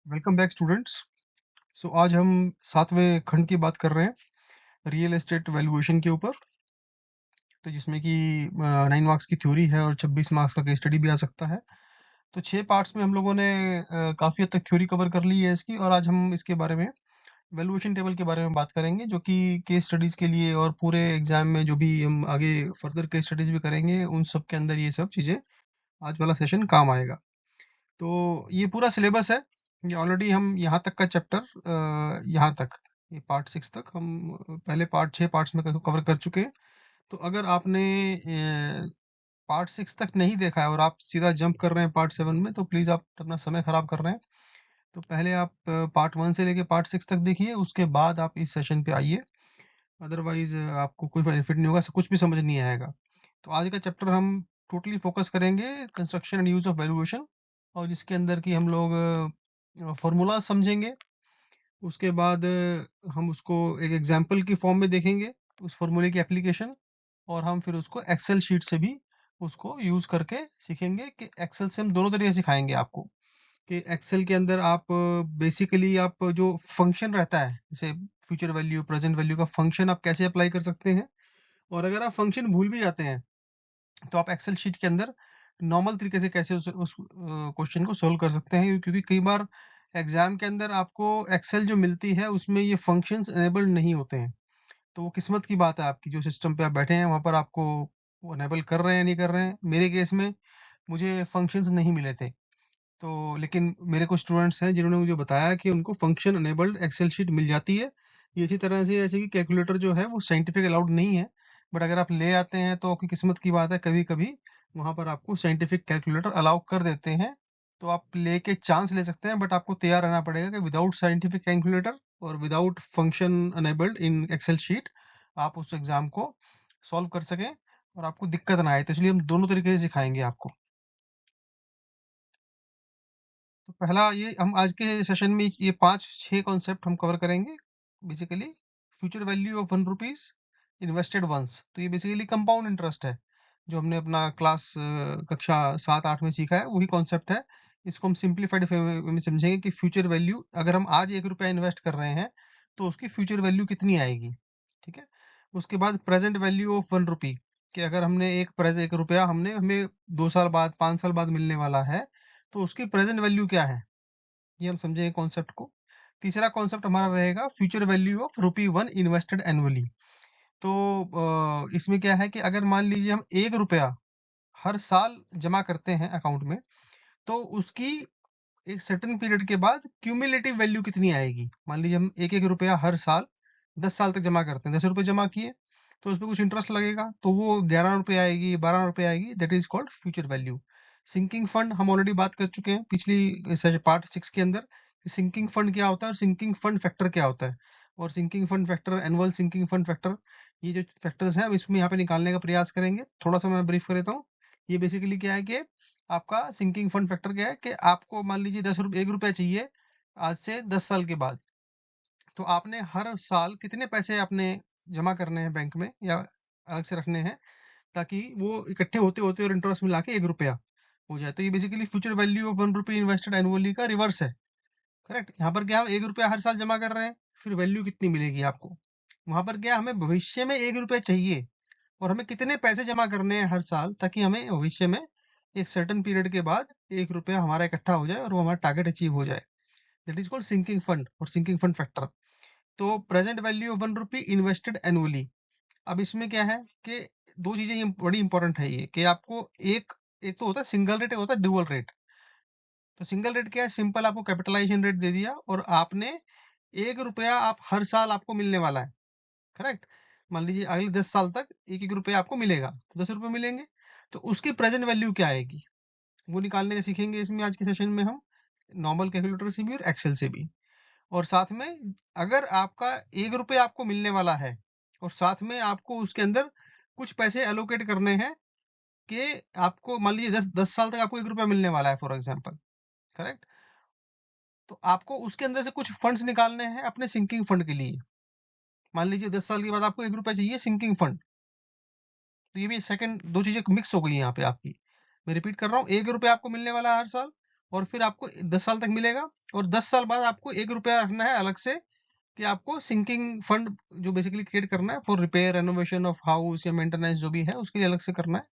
Welcome back students. आज हम 7वें खंड की बात कर रहे हैं रियल एस्टेट वैल्यूएशन के ऊपर। तो जिसमें कि 9 मार्क्स की थ्योरी है और 26 मार्क्स का केस स्टडी भी आ सकता है। तो 6 पार्ट्स में हम लोगों ने काफ़ी हद तक थ्योरी कवर कर ली है इसकी, और आज हम इसके बारे में वैल्यूएशन टेबल के बारे में बात करेंगे, जो कि केस स्टडीज़ के लिए और पूरे एग्जाम में जो भी हम आगे फर्दर केस स्टडीज़ भी करेंगे उन सब के अंदर ये सब चीज़ें आज वाला सेशन काम आएगा। तो ये पूरा सिलेबस है। ये ऑलरेडी हम यहाँ तक का चैप्टर यहाँ तक, ये पार्ट 6 तक हम पहले 6 पार्ट्स में कवर कर चुके हैं। तो अगर आपने पार्ट 6 तक नहीं देखा है और आप सीधा जंप कर रहे हैं पार्ट 7 में, तो प्लीज़ आप अपना समय खराब कर रहे हैं। तो पहले आप पार्ट 1 से लेके पार्ट 6 तक देखिए, उसके बाद आप इस सेशन पे आइए। अदरवाइज़ आपको कोई बेनिफिट नहीं होगा, कुछ भी समझ नहीं आएगा। तो आज का चैप्टर हम टोटली फोकस करेंगे construction and use of valuation, और जिसके अंदर की हम लोग फ़ॉर्मूला समझेंगे। उसके बाद हम उसको एक एग्ज़ाम्पल की फ़ॉर्म में देखेंगे, उस फ़ॉर्मूले की एप्लीकेशन, और हम फिर उसको एक्सेल शीट से भी उसको यूज़ करके सीखेंगे कि एक्सेल से हम दोनों तरीके से सिखाएँगे आपको, कि एक्सेल के अंदर आप बेसिकली आप जो फंक्शन रहता है, जैसे फ्यूचर वैल्यू, प्रेज़ेंट वैल्यू का फंक्शन आप कैसे अप्लाई कर सकते हैं। और अगर आप फंक्शन भूल भी जाते हैं, तो आप एक्सेल शीट के अंदर नॉर्मल तरीके से कैसे उस क्वेश्चन को सोल्व कर सकते हैं, क्योंकि कई बार एग्जाम के अंदर आपको एक्सेल जो मिलती है उसमें ये फंक्शंस एनेबल्ड नहीं होते हैं। तो वो किस्मत की बात है आपकी, जो सिस्टम पे आप बैठे हैं वहां पर आपको वो एनेबल कर रहे हैं नहीं कर रहे हैं। मेरे केस में मुझे फंक्शंस नहीं मिले थे, तो लेकिन मेरे कुछ स्टूडेंट्स हैं जिन्होंने मुझे बताया कि उनको फंक्शन अनेबल्ड एक्सेल शीट मिल जाती है। ये इसी तरह से जैसे कि कैलकुलेटर जो है वो साइंटिफिक अलाउड नहीं है, बट अगर आप ले आते हैं तो आपकी किस्मत की बात है, कभी कभी वहां पर आपको साइंटिफिक कैलकुलेटर अलाउ कर देते हैं। तो आप लेके चांस ले सकते हैं, बट आपको तैयार रहना पड़ेगा कि विदाउट साइंटिफिक कैलकुलेटर और without function enabled in Excel sheet आप उस एग्जाम को सॉल्व कर सकें और आपको दिक्कत ना आए। तो इसलिए हम दोनों तरीके से सिखाएंगे आपको। तो पहला ये हम आज के सेशन में ये 5-6 कॉन्सेप्ट हम कवर करेंगे। Basically future value of 1 rupees invested once, तो ये बेसिकली कंपाउंड इंटरेस्ट है, जो हमने अपना क्लास कक्षा 7-8 में सीखा है, वही कॉन्सेप्ट है। इसको हम सिंप्लीफाइड में समझेंगे कि फ्यूचर वैल्यू, अगर हम आज 1 रुपया इन्वेस्ट कर रहे हैं तो उसकी फ्यूचर वैल्यू कितनी आएगी। ठीक है। उसके बाद प्रेजेंट वैल्यू ऑफ 1 रुपी, कि अगर हमने 1 रुपया हमने हमें 2 साल बाद 5 साल बाद मिलने वाला है, तो उसकी प्रेजेंट वैल्यू क्या है, ये हम समझेंगे कॉन्सेप्ट को। तीसरा कॉन्सेप्ट हमारा रहेगा future value of ₹1 invested annually. तो इसमें क्या है कि अगर मान लीजिए हम 1 रुपया हर साल जमा करते हैं अकाउंट में, तो उसकी एक सर्टेन पीरियड के बाद क्यूमुलेटिव वैल्यू कितनी आएगी। मान लीजिए हम एक एक रुपया हर साल 10 साल तक जमा करते हैं, 10 रुपए जमा किए, तो उस पर कुछ इंटरेस्ट लगेगा, तो वो 11 रुपए आएगी, 12 रुपए आएगी, that is called future value. Sinking fund हम ऑलरेडी बात कर चुके हैं पिछली पार्ट 6 के अंदर। सिंकिंग फंड क्या होता है और सिंकिंग फंड फैक्टर क्या होता है, और sinking fund factor, annual sinking fund factor, ये जो फैक्टर्स हैं हम इसमें यहाँ पे निकालने का प्रयास करेंगे। थोड़ा सा मैं ब्रीफ कर देता हूँ। ये बेसिकली क्या है कि आपका सिंकिंग फंड फैक्टर क्या है, कि आपको मान लीजिए 1 रुपया चाहिए आज से 10 साल के बाद, तो आपने हर साल कितने पैसे आपने जमा करने हैं बैंक में या अलग से रखने हैं, ताकि वो इकट्ठे होते होते और इंटरेस्ट मिला के 1 रुपया हो जाए। तो ये basically future value of 1 rupee invested annually का रिवर्स है। करेक्ट। यहाँ पर क्या, हम 1 रुपया हर साल जमा कर रहे हैं, फिर वैल्यू कितनी मिलेगी आपको। वहां पर क्या, हमें भविष्य में 1 रुपया चाहिए, और हमें कितने पैसे जमा करने हैं हर साल, ताकि हमें भविष्य में एक सर्टेन पीरियड के बाद 1 रुपया हमारा इकट्ठा हो जाए और वो हमारा टारगेट अचीव हो जाए। That is called sinking fund और सिंकिंग फंड फैक्टर। तो present value of 1 rupee invested annually. अब इसमें क्या है कि दो चीजें ये बड़ी इंपॉर्टेंट है, ये कि आपको एक एक तो होता है सिंगल रेट, एक होता है डुअल रेट। तो सिंगल रेट क्या है, सिंपल आपको कैपिटलाइजेशन रेट दे दिया और आपने 1 रुपया आप हर साल आपको मिलने वाला है। करेक्ट। मान लीजिए अगले 10 साल तक एक एक रुपया आपको मिलेगा, तो 10 रुपये मिलेंगे। तो उसकी प्रेजेंट वैल्यू क्या आएगी, वो निकालने का सीखेंगे इसमें आज के सेशन में हम, नॉर्मल कैलकुलेटर से भी और एक्सेल से भी। और साथ में अगर आपका 1 रुपया आपको मिलने वाला है और साथ में आपको उसके अंदर कुछ पैसे एलोकेट करने हैं, कि आपको मान लीजिए दस दस साल तक आपको 1 रुपया मिलने वाला है फॉर एग्जाम्पल। करेक्ट। तो आपको उसके अंदर से कुछ फंड्स निकालने हैं अपने सिंकिंग फंड के लिए। मान लीजिए 10 साल के बाद आपको 1 रुपया चाहिए सिंकिंग फंड। तो ये भी सेकंड, दो चीजें मिक्स हो गई यहाँ पे आपकी। मैं रिपीट कर रहा हूँ, 1 रुपया आपको मिलने वाला है हर साल, और फिर आपको 10 साल तक मिलेगा, और 10 साल बाद आपको 1 रुपया रखना है अलग से, कि आपको सिंकिंग फंड जो बेसिकली क्रिएट करना है for repair renovation of house या मेंटेनेंस जो भी है उसके लिए अलग से करना है।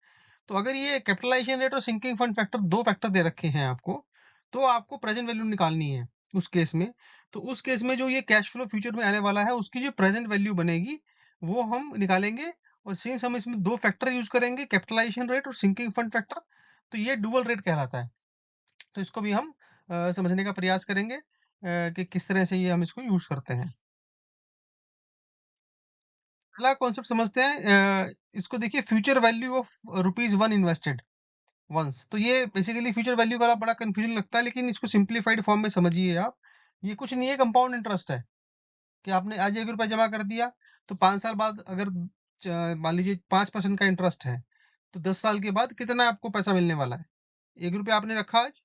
तो अगर ये कैपिटलाइजेशन रेट और सिंकिंग फंड फैक्टर दो फैक्टर दे रखे हैं आपको, तो आपको प्रेजेंट वैल्यू निकालनी है उस केस में। तो उस केस में जो ये कैश फ्लो फ्यूचर में आने वाला है उसकी जो प्रेजेंट वैल्यू बनेगी वो हम निकालेंगे। और सिंस हम इसमें दो फैक्टर यूज करेंगे, कैपिटलाइजेशन रेट और सिंकिंग फंड फैक्टर, तो ये डुअल रेट कहलाता है। तो इसको भी हम समझने का प्रयास करेंगे कि किस तरह से ये हम इसको यूज करते हैं। पहला कॉन्सेप्ट समझते हैं, इसको देखिए, future value of ₹1 invested once. तो ये बेसिकली फ्यूचर वैल्यू वाला बड़ा कंफ्यूजन लगता है, लेकिन इसको सिंप्लीफाइड फॉर्म में समझिए आप। ये कुछ नहीं है, कंपाउंड इंटरेस्ट है, कि आपने आज 1 रुपया जमा कर दिया, तो 5 साल बाद अगर मान लीजिए 5% का इंटरेस्ट है, तो 10 साल के बाद कितना आपको पैसा मिलने वाला है? 1 रुपया आपने रखा आज,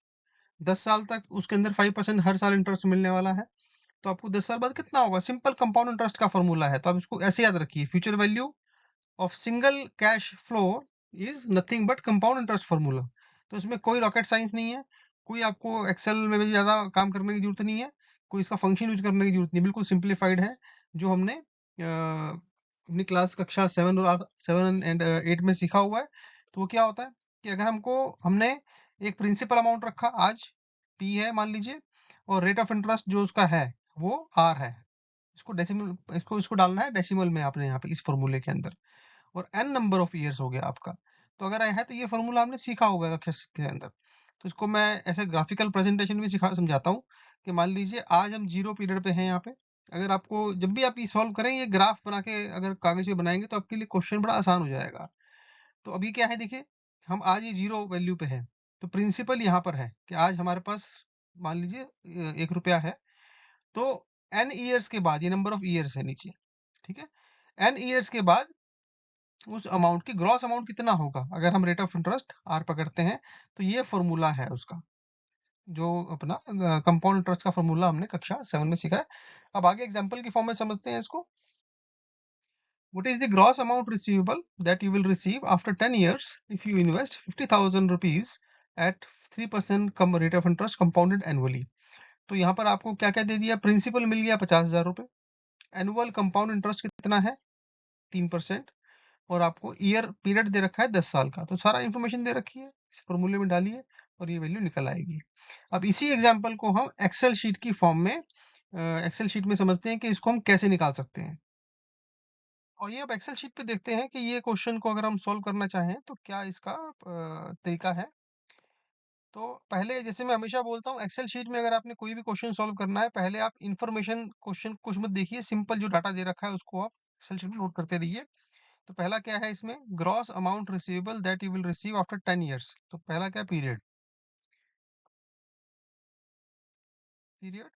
10 साल तक उसके अंदर 5% हर साल इंटरेस्ट मिलने वाला है, तो आपको 10 साल बाद कितना होगा? सिंपल कंपाउंड इंटरेस्ट का फॉर्मूला है, तो आप इसको ऐसे याद रखिए, future value of single cash flow is nothing but compound interest formula. तो इसमें कोई रॉकेट साइंस नहीं है, कोई आपको एक्सेल में भी ज्यादा काम करने की जरूरत नहीं है, कोई इसका फंक्शन यूज करने की जरूरत नहीं, बिल्कुल सिंप्लीफाइड है, जो हमने अपनी क्लास कक्षा 7 एंड 8 में सीखा हुआ है। तो वो क्या होता है कि अगर हमने एक प्रिंसिपल अमाउंट रखा आज, पी है मान लीजिए, और रेट ऑफ इंटरेस्ट जो उसका है वो आर है, इसको डेसिमल, इसको इसको डालना है डेसिमल में आपने यहाँ पे इस फॉर्मूले के अंदर, और एन नंबर ऑफ ईयर्स हो गया आपका। तो अगर है तो ये फॉर्मूला हमने सीखा होगा कक्षा के अंदर। तो इसको मैं ऐसे ग्राफिकल प्रेजेंटेशन में सिखा समझाता हूँ, कि मान लीजिए आज हम जीरो पीरियड पे हैं यहाँ पे। अगर आपको जब भी आप ये सॉल्व करें, ये ग्राफ बना के अगर कागज पे बनाएंगे तो आपके लिए क्वेश्चन बड़ा आसान हो जाएगा। तो अभी क्या है देखिए, हम आज ये जीरो वैल्यू पे है, तो प्रिंसिपल यहाँ पर है कि आज हमारे पास मान लीजिए 1 रुपया है। तो एन ईयर्स के बाद, ये नंबर ऑफ ईयर्स है नीचे, ठीक है, एन ईयर्स के बाद उस अमाउंट की ग्रॉस अमाउंट कितना होगा, अगर हम रेट ऑफ इंटरेस्ट आर पकड़ते हैं, तो ये फॉर्मूला है उसका, जो अपना कंपाउंड इंटरेस्ट का फॉर्मूला हमने कक्षा 7 में सीखा है। अब आगे एग्जांपल की फॉर्म में समझते हैं इसको। What is the gross amount receivable that you will receive after 10 years if you invest 50,000 rupees at 3% come rate of interest compounded annually. तो यहाँ पर आपको क्या क्या दे दिया, प्रिंसिपल मिल गया 50,000 रुपए, एनुअल कंपाउंड इंटरेस्ट कितना है 3%, और आपको ईयर पीरियड दे रखा है 10 साल का। तो सारा इन्फॉर्मेशन दे रखी है, इस फॉर्मूले में डालिए और ये वैल्यू निकल आएगी। अब इसी एग्जांपल को हम एक्सेल शीट की फॉर्म में, एक्सेल शीट में समझते हैं कि इसको हम कैसे निकाल सकते हैं। और ये अब एक्सेल शीट पे देखते हैं कि ये क्वेश्चन को अगर हम सॉल्व करना चाहें तो क्या इसका तरीका है। तो पहले, जैसे मैं हमेशा बोलता हूँ, एक्सेल शीट में अगर आपने कोई भी क्वेश्चन सॉल्व करना है, पहले आप इन्फॉर्मेशन क्वेश्चन कुछ मत देखिए, सिंपल जो डाटा दे रखा है उसको आप एक्सेल शीट में नोट करते रहिए। तो पहला क्या है इसमें, gross amount receivable that you will receive after 10 years। तो पहला क्या, पीरियड, पीरियड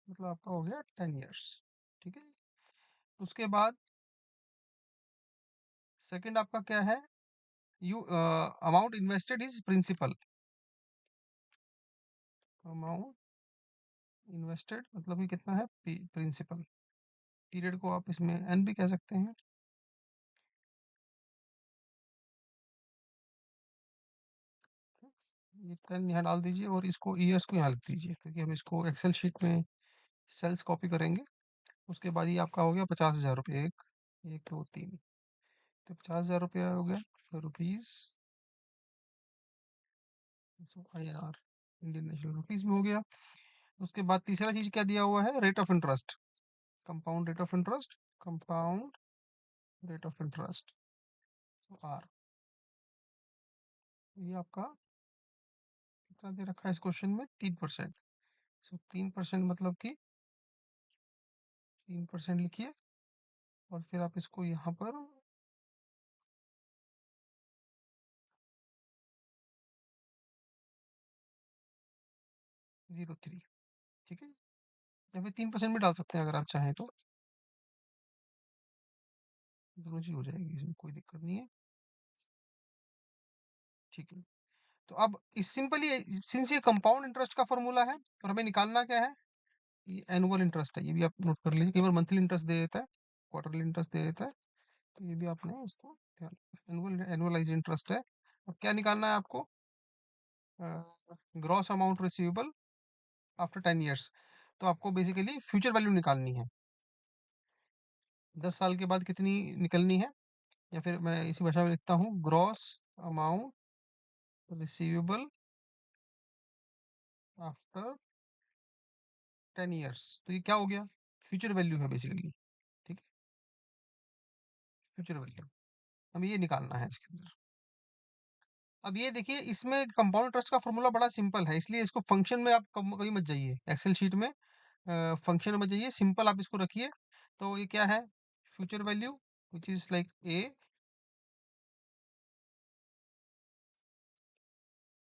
मतलब आपका हो गया 10 years, ठीक है। उसके बाद सेकंड आपका क्या है, you amount invested is principal, amount invested मतलब कि कितना है, प्रिंसिपल। पीरियड को आप इसमें एन भी कह सकते हैं। ये 10 यहाँ डाल दीजिए और इसको ईयर्स को यहाँ लिख दीजिए, क्योंकि हम इसको एक्सेल शीट में सेल्स कॉपी करेंगे। उसके बाद ये आपका हो गया 50,000 रुपये, एक, एक दो तीन, तो 50,000 रुपया हो गया, rupees, INR, Indian national rupees में हो गया। उसके बाद तीसरा चीज क्या दिया हुआ है, rate of interest, compound rate of interest, compound rate of interest, R. ये आपका कितना दे रखा है इस क्वेश्चन में, 3%। सो 3% मतलब कि 3% लिखिए, और फिर आप इसको यहाँ पर 0.3, ठीक है, या फिर 3% में डाल सकते हैं अगर आप चाहें तो, दोनों चीज हो जाएगी, इसमें कोई दिक्कत नहीं है, ठीक है। तो अब इस सिंपली, सिंस ये कंपाउंड इंटरेस्ट का फॉर्मूला है और हमें निकालना क्या है, ये एनुअल इंटरेस्ट है, ये भी आप नोट कर लीजिए, कई बार मंथली इंटरेस्ट दे देता है, क्वार्टरली इंटरेस्ट दे देता है, तो ये भी आपने इसको ध्यान, एनुअलाइज इंटरेस्ट है। अब क्या निकालना है आपको, gross amount receivable after 10 years। तो आपको बेसिकली फ्यूचर वैल्यू निकालनी है, 10 साल के बाद कितनी निकलनी है। या फिर मैं इसी भाषा में लिखता हूँ, gross amount receivable after 10 years। तो ये क्या हो गया, फ्यूचर वैल्यू है बेसिकली। ठीक है, फ्यूचर वैल्यू हमें ये निकालना है इसके अंदर। अब ये देखिए, इसमें कंपाउंड इंटरेस्ट का फॉर्मूला बड़ा सिंपल है, इसलिए इसको फंक्शन में आप कभी मत जाइए, एक्सेल शीट में फंक्शन में जाइए, सिंपल आप इसको रखिए। तो ये क्या है, future value which is like a.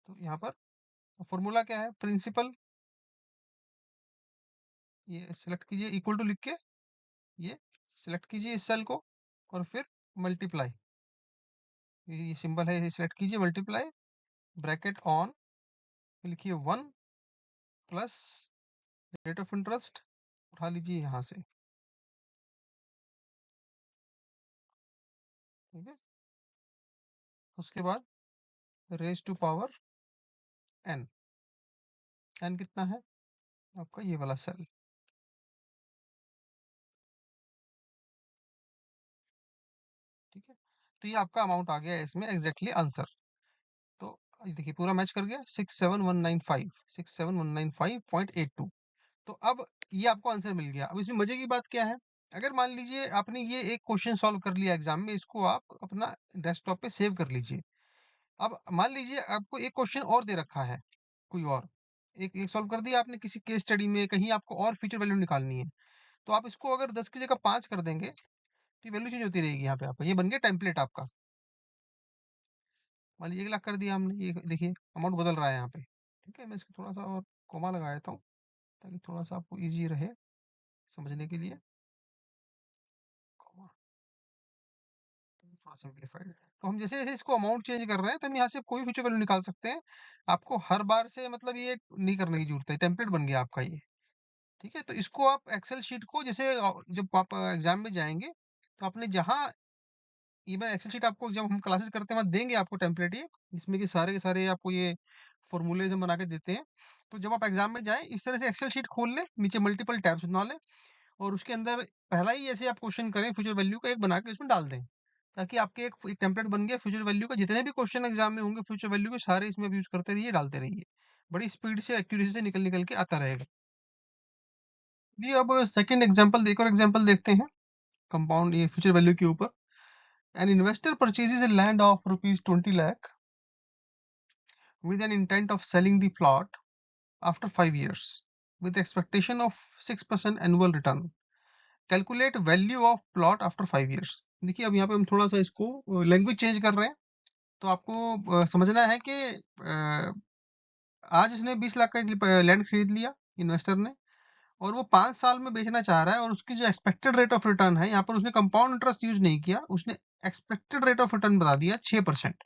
तो यहाँ पर फॉर्मूला क्या है, प्रिंसिपल, ये सिलेक्ट कीजिए, इक्वल टू लिख के ये सिलेक्ट कीजिए इस सेल को, और फिर मल्टीप्लाई, ये सिंबल है, ये सिलेक्ट कीजिए, मल्टीप्लाई, ब्रैकेट ऑन, लिखिए 1 प्लस रेट ऑफ इंटरेस्ट, उठा लीजिए यहाँ से। ठीक है, उसके बाद raise to power n, n कितना है आपका, ये वाला सेल। ठीक है, तो ये आपका अमाउंट आ गया है इसमें एग्जैक्टली आंसर। तो ये देखिए पूरा मैच कर गया, 67195, 67195.82। तो अब ये आपको आंसर मिल गया। अब इसमें मजे की बात क्या है, अगर मान लीजिए आपने ये एक क्वेश्चन सॉल्व कर लिया एग्जाम में, इसको आप अपना डेस्कटॉप पे सेव कर लीजिए। अब मान लीजिए आपको एक क्वेश्चन और दे रखा है, कोई और एक एक सॉल्व कर दिया आपने किसी केस स्टडी में, कहीं आपको और फ्यूचर वैल्यू निकालनी है, तो आप इसको अगर 10 की जगह 5 कर देंगे, तो वैल्यू चेंज होती रहेगी यहाँ पे आपका, ये बन गया टेम्पलेट आपका। मान लीजिए 1 लाख कर दिया हमने, ये देखिए अमाउंट बदल रहा है यहाँ पे। ठीक है, मैं इसको थोड़ा सा और कोमा लगा देता हूँ, ताकि थोड़ा सा आपको ईजी रहे समझने के लिए। comma, थोड़ा सिंप्लीफाइड है। तो हम जैसे जैसे इसको अमाउंट चेंज कर रहे हैं, तो हम यहाँ से कोई फ्यूचर वैल्यू निकाल सकते हैं। आपको हर बार से मतलब ये नहीं करने की जरूरत है, टेम्पलेट बन गया आपका ये। ठीक है, तो इसको आप एक्सेल शीट को जैसे जब आप एग्जाम में जाएंगे, तो आपने जहाँ, ये मैं एक्सेल शीट आपको जब हम क्लासेस करते हैं वहाँ देंगे आपको टेम्पलेट ये, जिसमें कि सारे के सारे आपको ये फॉर्मूलेज हम बना के देते हैं। तो जब आप एग्जाम में जाएं, इस तरह से एक्सेल शीट खोल लें, नीचे मल्टीपल टैब्स बना लें, और उसके अंदर पहला ही ऐसे आप क्वेश्चन करें, फ्यूचर वैल्यू का एक बना के उसमें डाल दें, ताकि आपके एक टेम्पलेट बन गया फ्यूचर वैल्यू का। जितने भी क्वेश्चन एग्जाम में होंगे फ्यूचर वैल्यू के, सारे इसमें यूज करते रहिए, डालते रहिए, बड़ी स्पीड से एक्यूरेसी से निकल निकल के आता रहेगा। ये अब सेकंड एग्जांपल, एक और एग्जांपल देखते हैं कंपाउंड ये फ्यूचर वैल्यू के ऊपर। An investor purchases a land of rupees 20 lakh with an intent of selling the plot after 5 years with expectation of 6% annual return. Calculate value of plot after 5 years। देखिए अब यहाँ पे हम थोड़ा सा इसको लैंग्वेज चेंज कर रहे हैं। तो आपको समझना है कि आज इसने 20 लाख का लैंड खरीद लिया इन्वेस्टर ने, और वो 5 साल में बेचना चाह रहा है, और उसकी जो एक्सपेक्टेड रेट ऑफ रिटर्न है, यहाँ पर उसने कंपाउंड इंटरेस्ट यूज नहीं किया, उसने एक्सपेक्टेड रेट ऑफ रिटर्न बता दिया 6%।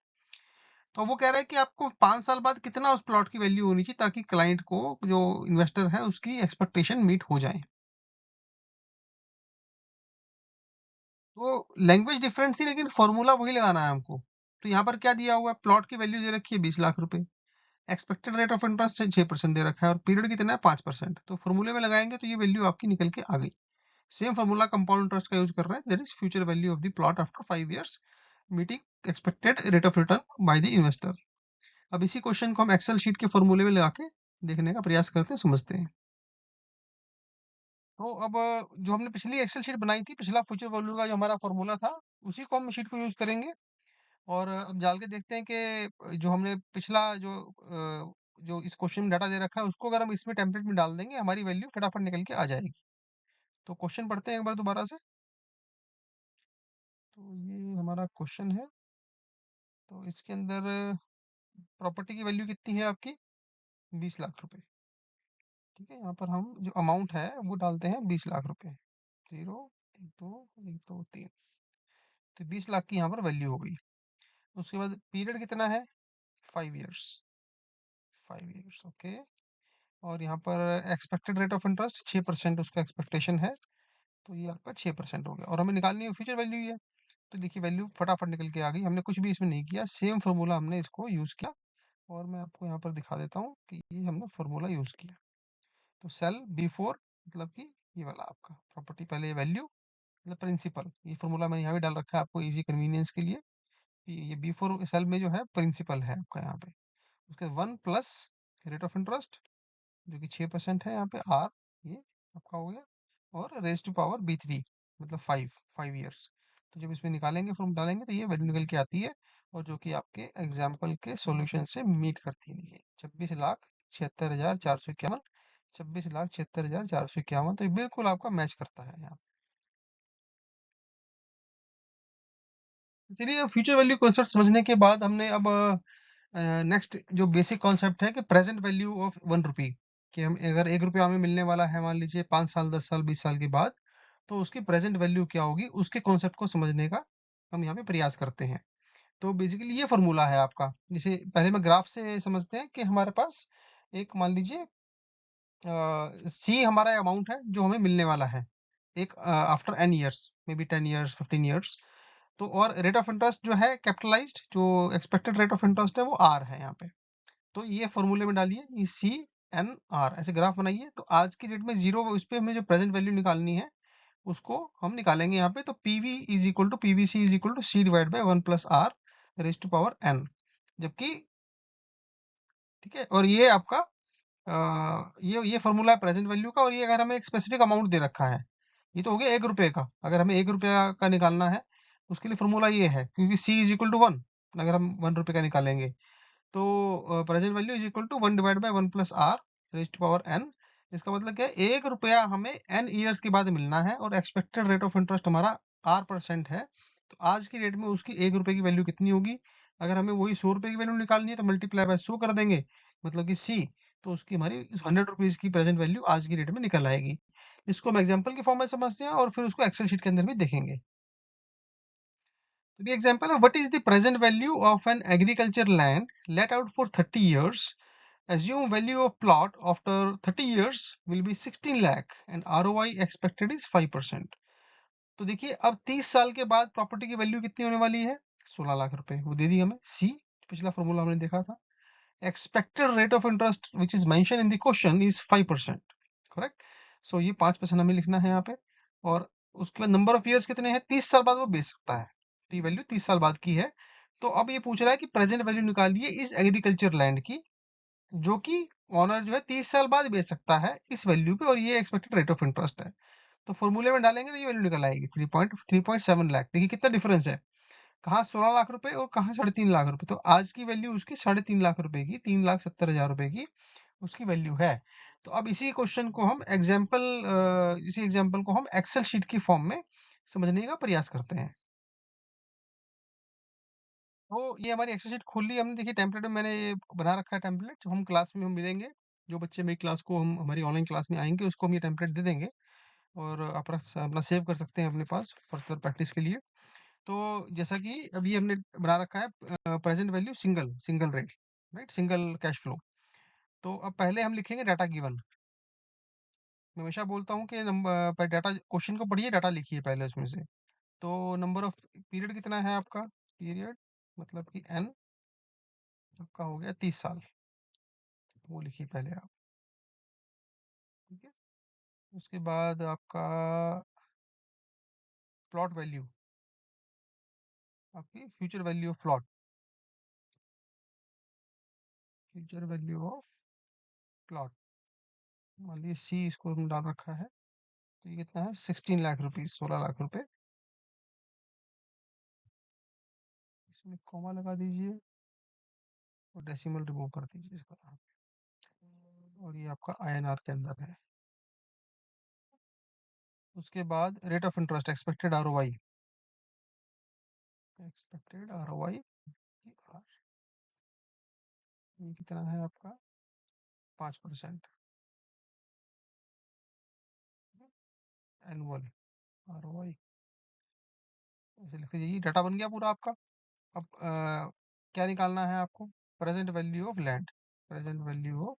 तो वो कह रहा है कि आपको 5 साल बाद कितना उस प्लॉट की वैल्यू होनी चाहिए, ताकि क्लाइंट को, जो इन्वेस्टर है, उसकी एक्सपेक्टेशन मीट हो जाए। तो लैंग्वेज डिफरेंट थी, लेकिन फॉर्मूला वही लगाना है हमको। तो यहाँ पर क्या दिया हुआ है, प्लॉट की वैल्यू दे रखी है 20 लाख रुपए, एक्सपेक्टेड रेट ऑफ इंटरेस्ट 6% दे रखा है, और पीरियड कितना है 5%। तो फॉर्मूले में लगाएंगे तो ये वैल्यू आपकी निकल के आ गई। सेम फॉर्मूला कंपाउंड इंटरेस्ट का यूज कर रहे हैं, that is future value of the plot after 5 years meeting expected rate of return by the investor. अब इसी क्वेश्चन को हम एक्सेल शीट के फॉर्मूले में लगा के देखने का प्रयास करते हैं, समझते हैं। तो अब जो हमने पिछली एक्सेल शीट बनाई थी, पिछला फ्यूचर वैल्यू का जो हमारा फॉर्मूला था, उसी को हम शीट को यूज करेंगे। और अब डाल के देखते हैं कि जो हमने पिछला जो इस क्वेश्चन में डाटा दे रखा है, उसको अगर हम इसमें टेम्पलेट में डाल देंगे, हमारी वैल्यू फटाफट निकल के आ जाएगी। तो क्वेश्चन पढ़ते हैं एक बार दोबारा से। तो ये हमारा क्वेश्चन है। तो इसके अंदर प्रॉपर्टी की वैल्यू कितनी है आपकी, 20 लाख रुपए। ठीक है, यहाँ पर हम जो अमाउंट है वो डालते हैं 20 लाख रुपए, 0 1 2 1 2 3। तो 20 लाख की यहाँ पर वैल्यू हो गई। उसके बाद पीरियड कितना है, 5 years, 5 years, ओके। और यहाँ पर एक्सपेक्टेड रेट ऑफ इंटरेस्ट 6% उसका एक्सपेक्टेशन है। तो ये आपका 6% हो गया, और हमें निकालनी है फ्यूचर वैल्यू ही है। तो देखिए वैल्यू फटाफट निकल के आ गई, हमने कुछ भी इसमें नहीं किया, सेम फॉर्मूला हमने इसको यूज किया और मैं आपको यहाँ पर दिखा देता हूँ कि ये हमने फॉर्मूला यूज़ किया। तो सेल B4 मतलब कि ये वाला आपका प्रॉपर्टी, पहले वैल्यू मतलब प्रिंसिपल, ये फॉर्मूला मैंने यहाँ भी डाल रखा है आपको इजी कन्वीनियंस के लिए कि ये B4 सेल में जो है प्रिंसिपल है आपका यहाँ पे। उसके 1 प्लस रेट ऑफ इंटरेस्ट जो कि 6% है यहाँ पे आर, ये आपका हो गया, और रेज टू पावर B3 मतलब 5 ईयर्स। तो जब इसमें निकालेंगे फॉर्म डालेंगे तो ये वैल्यू निकल के आती है, और जो कि आपके एग्जाम्पल के सॉल्यूशन से मीट करती है। देखिए 26,76,451, 26,76,451, तो ये बिल्कुल आपका मैच करता है यहाँ। चलिए फ्यूचर वैल्यू कॉन्सेप्ट समझने के बाद हमने अब नेक्स्ट जो बेसिक कॉन्सेप्ट है कि प्रेजेंट वैल्यू ऑफ 1 रुपी, कि हम अगर 1 रुपया हमें मिलने वाला है मान लीजिए 5 साल 10 साल 20 साल के बाद, तो उसकी प्रेजेंट वैल्यू क्या होगी, उसके कॉन्सेप्ट को समझने का हम यहाँ पे प्रयास करते हैं। तो बेसिकली ये फॉर्मूला है आपका, जिसे पहले मैं ग्राफ से समझते हैं कि हमारे पास एक मान लीजिए सी हमारा अमाउंट है जो हमें मिलने वाला है एक after n years, may be 10 years 15 years. तो और रेट ऑफ इंटरेस्ट जो है कैपिटलाइज्ड, जो एक्सपेक्टेड रेट ऑफ इंटरेस्ट है वो आर है यहाँ पे। तो ये फॉर्मूले में डालिए, ये सी एन आर ऐसे ग्राफ बनाइए। तो आज की डेट में जीरो, उस पे हमें जो प्रेजेंट वैल्यू निकालनी है उसको हम निकालेंगे यहाँ पे। तो PV is equal to PVC is equal to C divide by 1 plus R raise to power n, जबकि ठीक है। और ये आपका ये फॉर्मूला है प्रेजेंट वैल्यू का, और ये अगर हमें एक स्पेसिफिक अमाउंट दे रखा है, ये तो हो गया 1 रुपए का, अगर हमें 1 रुपया का निकालना है उसके लिए फॉर्मूला ये है, क्योंकि सी इज इक्वल टू 1, अगर हम 1 रुपए का निकालेंगे तो present value is equal to 1/1 plus R raise to power n. इसका मतलब क्या है, 1 रुपया हमें एन ईयर्स के बाद मिलना है, और एक्सपेक्टेड रेट ऑफ इंटरेस्ट हमारा R% है। तो आज की डेट में उसकी 1 रुपए की वैल्यू कितनी होगी, अगर हमें वही 100 रुपए की वैल्यू निकालनी है तो मल्टीप्लाई बाय 100 कर देंगे, मतलब कि सी, तो उसकी हमारी 100 रुपीज की प्रेजेंट वैल्यू आज की डेट में निकल आएगी। इसको हम एग्जाम्पल के फॉर्म में समझते हैं और फिर उसको एक्सेल शीट के अंदर भी देखेंगे। The example of what is the present value of an agriculture land let out for 30 years. Assume value of plot after 30 years will be 16 lakh and ROI expected is 5%. तो देखिए अब 30 साल के बाद प्रॉपर्टी की वैल्यू कितनी होने वाली है, 16 लाख रुपए, वो दे दी हमें सी, पिछला फॉर्मूला हमने देखा था। Expected rate of interest which is mention in the question is 5%, correct. So ये 5% हमें लिखना है यहाँ पे। और उसके बाद नंबर ऑफ ईयर्स कितने हैं, 30 साल बाद वो बेच सकता है, तो ये वैल्यू 30 साल बाद की है। तो अब ये पूछ रहा है कि प्रेजेंट वैल्यू निकालिए इस एग्रीकल्चर लैंड की, जो कि ऑनर जो है 30 साल बाद बेच सकता है इस वैल्यू पे, और ये एक्सपेक्टेड रेट ऑफ इंटरेस्ट है। तो फॉर्मूले में डालेंगे तो ये वैल्यू निकल आएगी 3.7 लाख। देखिए कितना डिफरेंस है, कहाँ 16 लाख रुपए और कहाँ 3.5 लाख रुपए। तो आज की वैल्यू उसकी 3.5 लाख रुपए की, 3,70,000 रुपए की उसकी वैल्यू है। तो अब इसी क्वेश्चन को हम इसी एग्जाम्पल को हम एक्सेल शीट की फॉर्म में समझने का प्रयास करते हैं। तो ये हमारी एक्सेल शीट खोल ली हमने। देखिए टेम्पलेट में मैंने ये बना रखा है टेम्पलेट, जो हम क्लास में हम मिलेंगे, जो बच्चे मेरी क्लास को हम हमारी ऑनलाइन क्लास में आएंगे उसको हम ये टेम्पलेट दे देंगे, और आप अपना सेव कर सकते हैं अपने पास फर्दर प्रैक्टिस के लिए। तो जैसा कि अभी हमने बना रखा है present value single single rate, right, single cash flow. तो अब पहले हम लिखेंगे डाटा गिवन। मैं हमेशा बोलता हूँ कि नंबर डाटा क्वेश्चन को पढ़िए, डाटा लिखिए पहले उसमें से। तो नंबर ऑफ पीरियड कितना है आपका, पीरियड मतलब कि एन आपका हो गया 30 साल, वो लिखिए पहले आप, ठीक है। उसके बाद आपका प्लॉट वैल्यू, आपकी future value of plot, future value of plot, मान लीजिए सी इसको हम डाल रखा है। तो ये कितना है, 16 लाख रुपीज, 16 लाख रुपए। इसमें कॉमा लगा दीजिए और डेसिमल रिमूव कर दीजिए इसका, और ये आपका INR के अंदर है। उसके बाद rate of interest, expected ROI, expected ROI ये कितना है आपका, 5%, एनुअल ROI ऐसे लिख दीजिए। डाटा बन गया पूरा आपका। अब क्या निकालना है आपको, present value of land, present value of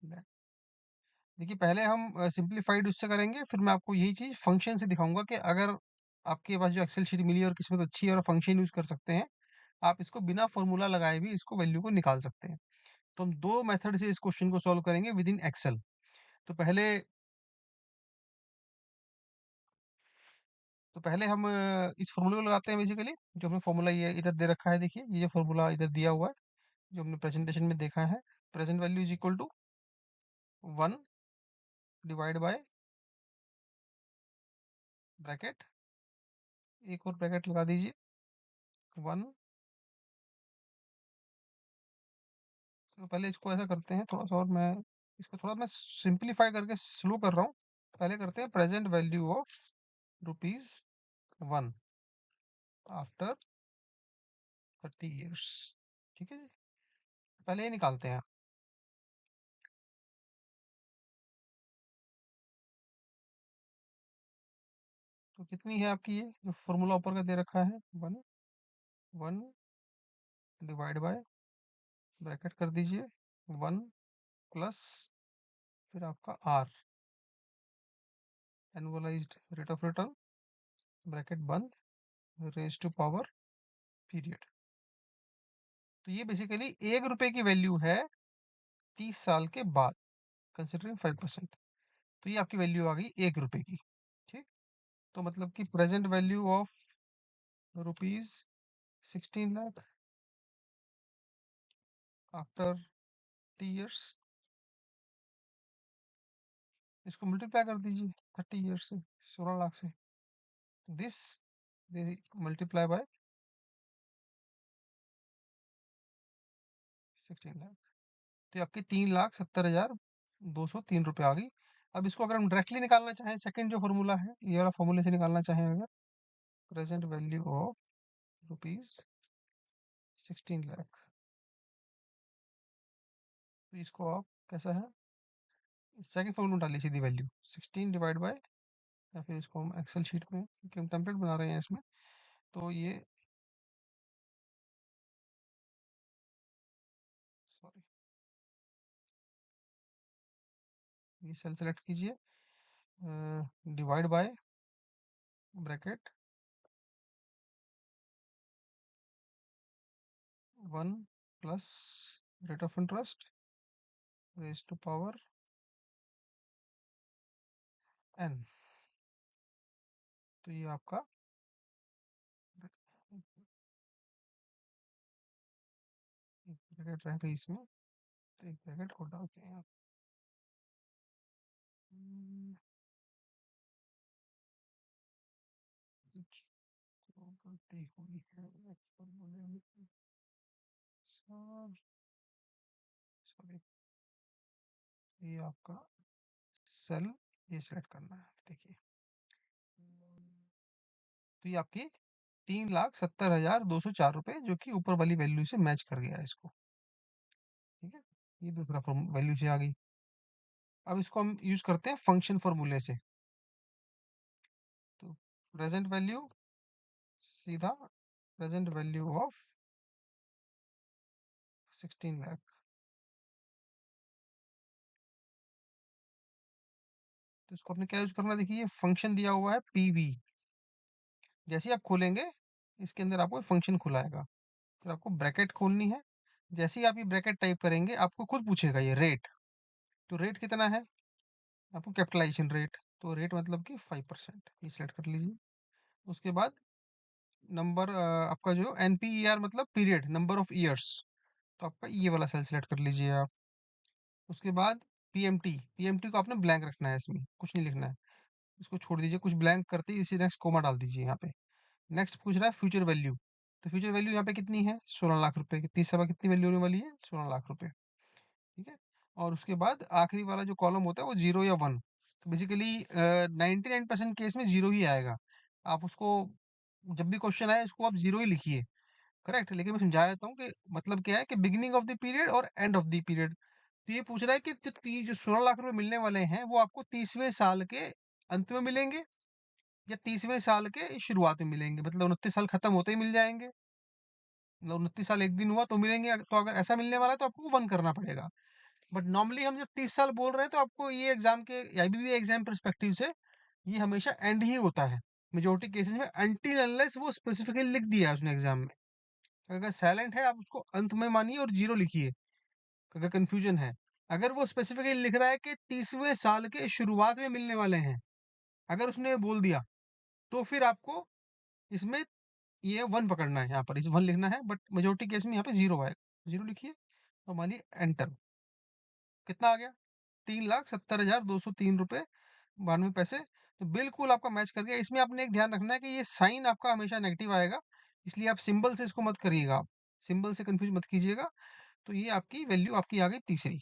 land. देखिए पहले हम सिंप्लीफाइड उससे करेंगे, फिर मैं आपको यही चीज फंक्शन से दिखाऊंगा कि अगर आपके पास जो एक्सेल शीट मिली और किस्मत अच्छी है और फंक्शन यूज कर सकते हैं, आप इसको बिना फॉर्मूला लगाए भी इसको वैल्यू को निकाल सकते हैं। तो हम दो मेथड से इस क्वेश्चन को सॉल्व करेंगे विद इन एक्सेल। तो पहले हम इस फॉर्मूले को लगाते हैं बेसिकली। जो हमने फॉर्मूला ये इधर दे रखा है, देखिए ये फॉर्मूला इधर दिया हुआ है जो हमने प्रेजेंटेशन में देखा है। Present value is equal to 1 divide by bracket, एक और ब्रैकेट लगा दीजिए, 1। तो पहले इसको ऐसा करते हैं थोड़ा सा, और मैं इसको थोड़ा मैं सिंप्लीफाई करके स्लो कर रहा हूँ। पहले करते हैं present value of ₹1 after 30 years। ठीक है जी, पहले ये निकालते हैं। तो कितनी है आपकी ये जो फॉर्मूला ऊपर का दे रखा है, 1, 1 डिवाइड बाय ब्रैकेट कर दीजिए 1 प्लस फिर आपका R, annualized rate of return, bracket बंद, रेज टू पावर पीरियड। तो ये बेसिकली ₹1 की वैल्यू है 30 साल के बाद, कंसिडरिंग 5%। तो ये आपकी वैल्यू आ गई ₹1 की। ठीक, तो मतलब कि present value of ₹16 lakh after 30 years। इसको मल्टीप्लाई कर दीजिए 30 years से, 16 लाख से। दिस मल्टीप्लाई बाय 16 लाख, तो ये आपकी 3,70,203 रुपये आ गई। अब इसको अगर हम डायरेक्टली निकालना चाहें, सेकंड जो फॉर्मूला है ये वाला फॉर्मूले से निकालना चाहें अगर, प्रेजेंट वैल्यू ऑफ ₹16 लाख, तो इसको आप कैसा है, सेकंड फॉर्मूला में डालिए सीधी वैल्यू 16 डिवाइड बाय, या फिर इसको हम एक्सेल शीट में, क्योंकि हम टेम्पलेट बना रहे हैं इसमें, तो ये सॉरी, ये सेल सेलेक्ट कीजिए, divide by bracket 1 plus rate of interest raise to power n। तो ये आपका एक ब्रैकेट रह गई इसमें, तो एक ब्रैकेट को डालते हैं आप। कुछ तो गलती हुई है फॉर्मूले में, सॉरी, ये आपका सेल ये सेलेक्ट करना है, देखिए। तो ये आपकी 3,70,204 रुपये, जो कि ऊपर वाली वैल्यू से मैच कर गया है इसको। ठीक है, ये दूसरा वैल्यू से आ गई। अब इसको हम यूज करते हैं फंक्शन फॉर्मूले से। तो प्रेजेंट वैल्यू, सीधा प्रेजेंट वैल्यू ऑफ 16 लाख। तो इसको आपने क्या यूज करना है, देखिए फंक्शन दिया हुआ है पीवी। जैसे ही आप खोलेंगे इसके अंदर आपको फंक्शन खुलाएगा, फिर आपको ब्रैकेट खोलनी है। जैसे ही आप ये ब्रैकेट टाइप करेंगे आपको खुद पूछेगा ये रेट। तो रेट कितना है, आपको कैपिटलाइजेशन रेट, तो रेट मतलब कि 5%, ये सिलेक्ट कर लीजिए। उसके बाद नंबर, आपका जो NPER मतलब पीरियड, नंबर ऑफ ईयर्स, तो आपका ये वाला सेल सिलेक्ट कर लीजिए आप। उसके बाद पीएमटी को आपने ब्लैंक रखना है, इसमें कुछ नहीं लिखना है, इसको छोड़ दीजिए। कुछ ब्लैंक करते ही इसी नेक्स्ट कोमा डाल दीजिए यहाँ पे। नेक्स्ट पूछ रहा है फ्यूचर वैल्यू, तो फ्यूचर वैल्यू यहाँ पे कितनी है, 16 लाख रुपए की। 30 साल बाद कितनी वैल्यू होने वाली है, 16 लाख रुपए। ठीक है, और उसके बाद आखिरी वाला जो कॉलम होता है वो 0 या 1। तो बेसिकली 99% केस में जीरो ही आएगा। आप उसको जब भी क्वेश्चन आए उसको आप जीरो ही लिखिए, करेक्ट। लेकिन मैं समझा देता हूँ कि मतलब क्या है कि बिगिनिंग ऑफ द पीरियड और एंड ऑफ द पीरियड। तो ये पूछ रहा है कि जो 16 लाख रुपए मिलने वाले हैं वो आपको 30वें साल के अंत में मिलेंगे या 30वें साल के शुरुआत में मिलेंगे, मतलब 29 साल खत्म होते ही मिल जाएंगे, मतलब 29 साल एक दिन हुआ तो मिलेंगे। तो अगर ऐसा मिलने वाला है तो आपको 1 करना पड़ेगा। बट नॉर्मली हम जब 30 साल बोल रहे हैं तो आपको ये एग्जाम के, आईबीबी एग्जाम परस्पेक्टिव से ये हमेशा एंड ही होता है मेजोरिटी केसेस में, अनटिल अनलेस वो स्पेसिफिकली लिख दिया है उसने एग्जाम में अगर साइलेंट है आप उसको अंत में मानिए और जीरो लिखिए, अगर कंफ्यूजन है। अगर वो स्पेसिफिकली लिख रहा है कि 30वें साल के शुरुआत में मिलने वाले हैं, अगर उसने बोल दिया, तो फिर आपको इसमें ये 1 पकड़ना है, यहाँ पर इस 1 लिखना है, बट मेजॉरिटी केस में यहाँ पे 0 आएगा। 0 लिखिए और मानिए एंटर। कितना आ गया? 3,70,203 रुपए 92 पैसे। तो बिल्कुल आपका मैच कर गया। इसमें आपने एक ध्यान रखना है कि ये साइन आपका हमेशा नेगेटिव आएगा, इसलिए आप सिंबल से इसको मत करिएगा, आप सिंबल से कंफ्यूज मत कीजिएगा। तो ये आपकी वैल्यू आपकी आ गई तीसरी।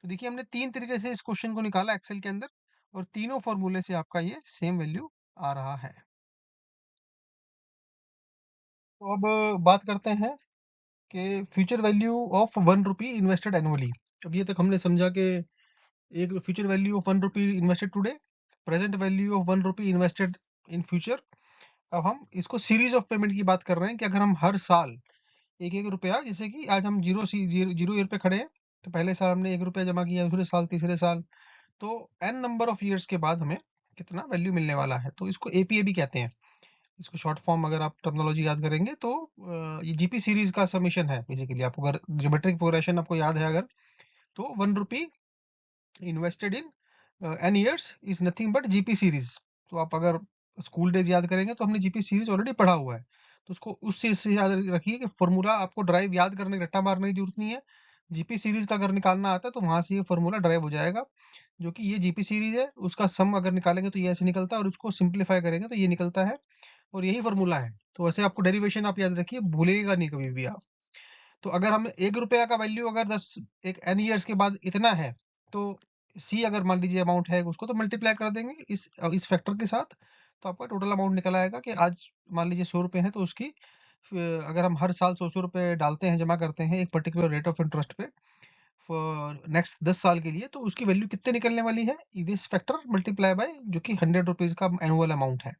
तो देखिए हमने 3 तरीके से इस क्वेश्चन को निकाला एक्सेल के अंदर, और तीनों फॉर्मूले से आपका ये सेम वैल्यू आ रहा है। तो अब बात करते हैं कि future value of 1 rupee invested annually. अब ये तक हमने समझा कि एक future value of 1 rupee invested today, present value of 1 rupee invested in future. अब हम इसको सीरीज ऑफ पेमेंट की बात कर रहे हैं कि अगर हम हर साल एक एक रुपया, जैसे कि आज हम जीरो ईयर पे खड़े हैं, तो पहले साल हमने 1 रुपया जमा किया, दूसरे साल, तीसरे साल, तो एन नंबर ऑफ ईयर्स के बाद हमें कितना वैल्यू मिलने वाला है, तो इसको एपीए भी कहते हैं। इसको शॉर्ट फॉर्म अगर आप टर्मिनोलॉजी याद करेंगे तो ये जीपी सीरीज का समीशन है बेसिकली। आपको अगर ज्योमेट्रिक प्रोग्रेशन आपको याद है अगर, तो 1 rupee invested in N years is nothing but GP series. तो आप अगर स्कूल डेज याद करेंगे तो हमने जीपी सीरीज ऑलरेडी पढ़ा हुआ है, तो उसको उस चीज से याद रखिए कि फॉर्मूला आपको ड्राइव याद करने रट्टा मारने की जरूरत नहीं है। जीपी सीरीज का अगर निकालना आता है तो वहां से ये फॉर्मूला ड्राइव हो जाएगा, जो कि ये जीपी सीरीज है, उसका सम अगर निकालेंगे तो ये ऐसे निकलता है, और उसको सिंप्लीफाई करेंगे तो ये निकलता है, और यही फॉर्मूला है। तो वैसे आपको डेरिवेशन आप याद रखिए, भूलेगा नहीं कभी भी आप। तो अगर हम 1 रुपया का वैल्यू अगर 10 एक एन ईयर्स के बाद इतना है, तो सी अगर मान लीजिए अमाउंट है, उसको तो मल्टीप्लाई कर देंगे इस फैक्टर के साथ, तो आपका टोटल अमाउंट निकल आएगा कि आज मान लीजिए 100 रुपए है, तो उसकी अगर हम हर साल 100 100 रुपए डालते हैं, जमा करते हैं एक पर्टिकुलर रेट ऑफ इंटरेस्ट पे फॉर नेक्स्ट 10 साल के लिए, तो उसकी वैल्यू कितने निकलने वाली है, दिस फैक्टर मल्टीप्लाई बाय जो कि 100 रुपीज का एनुअल अमाउंट है।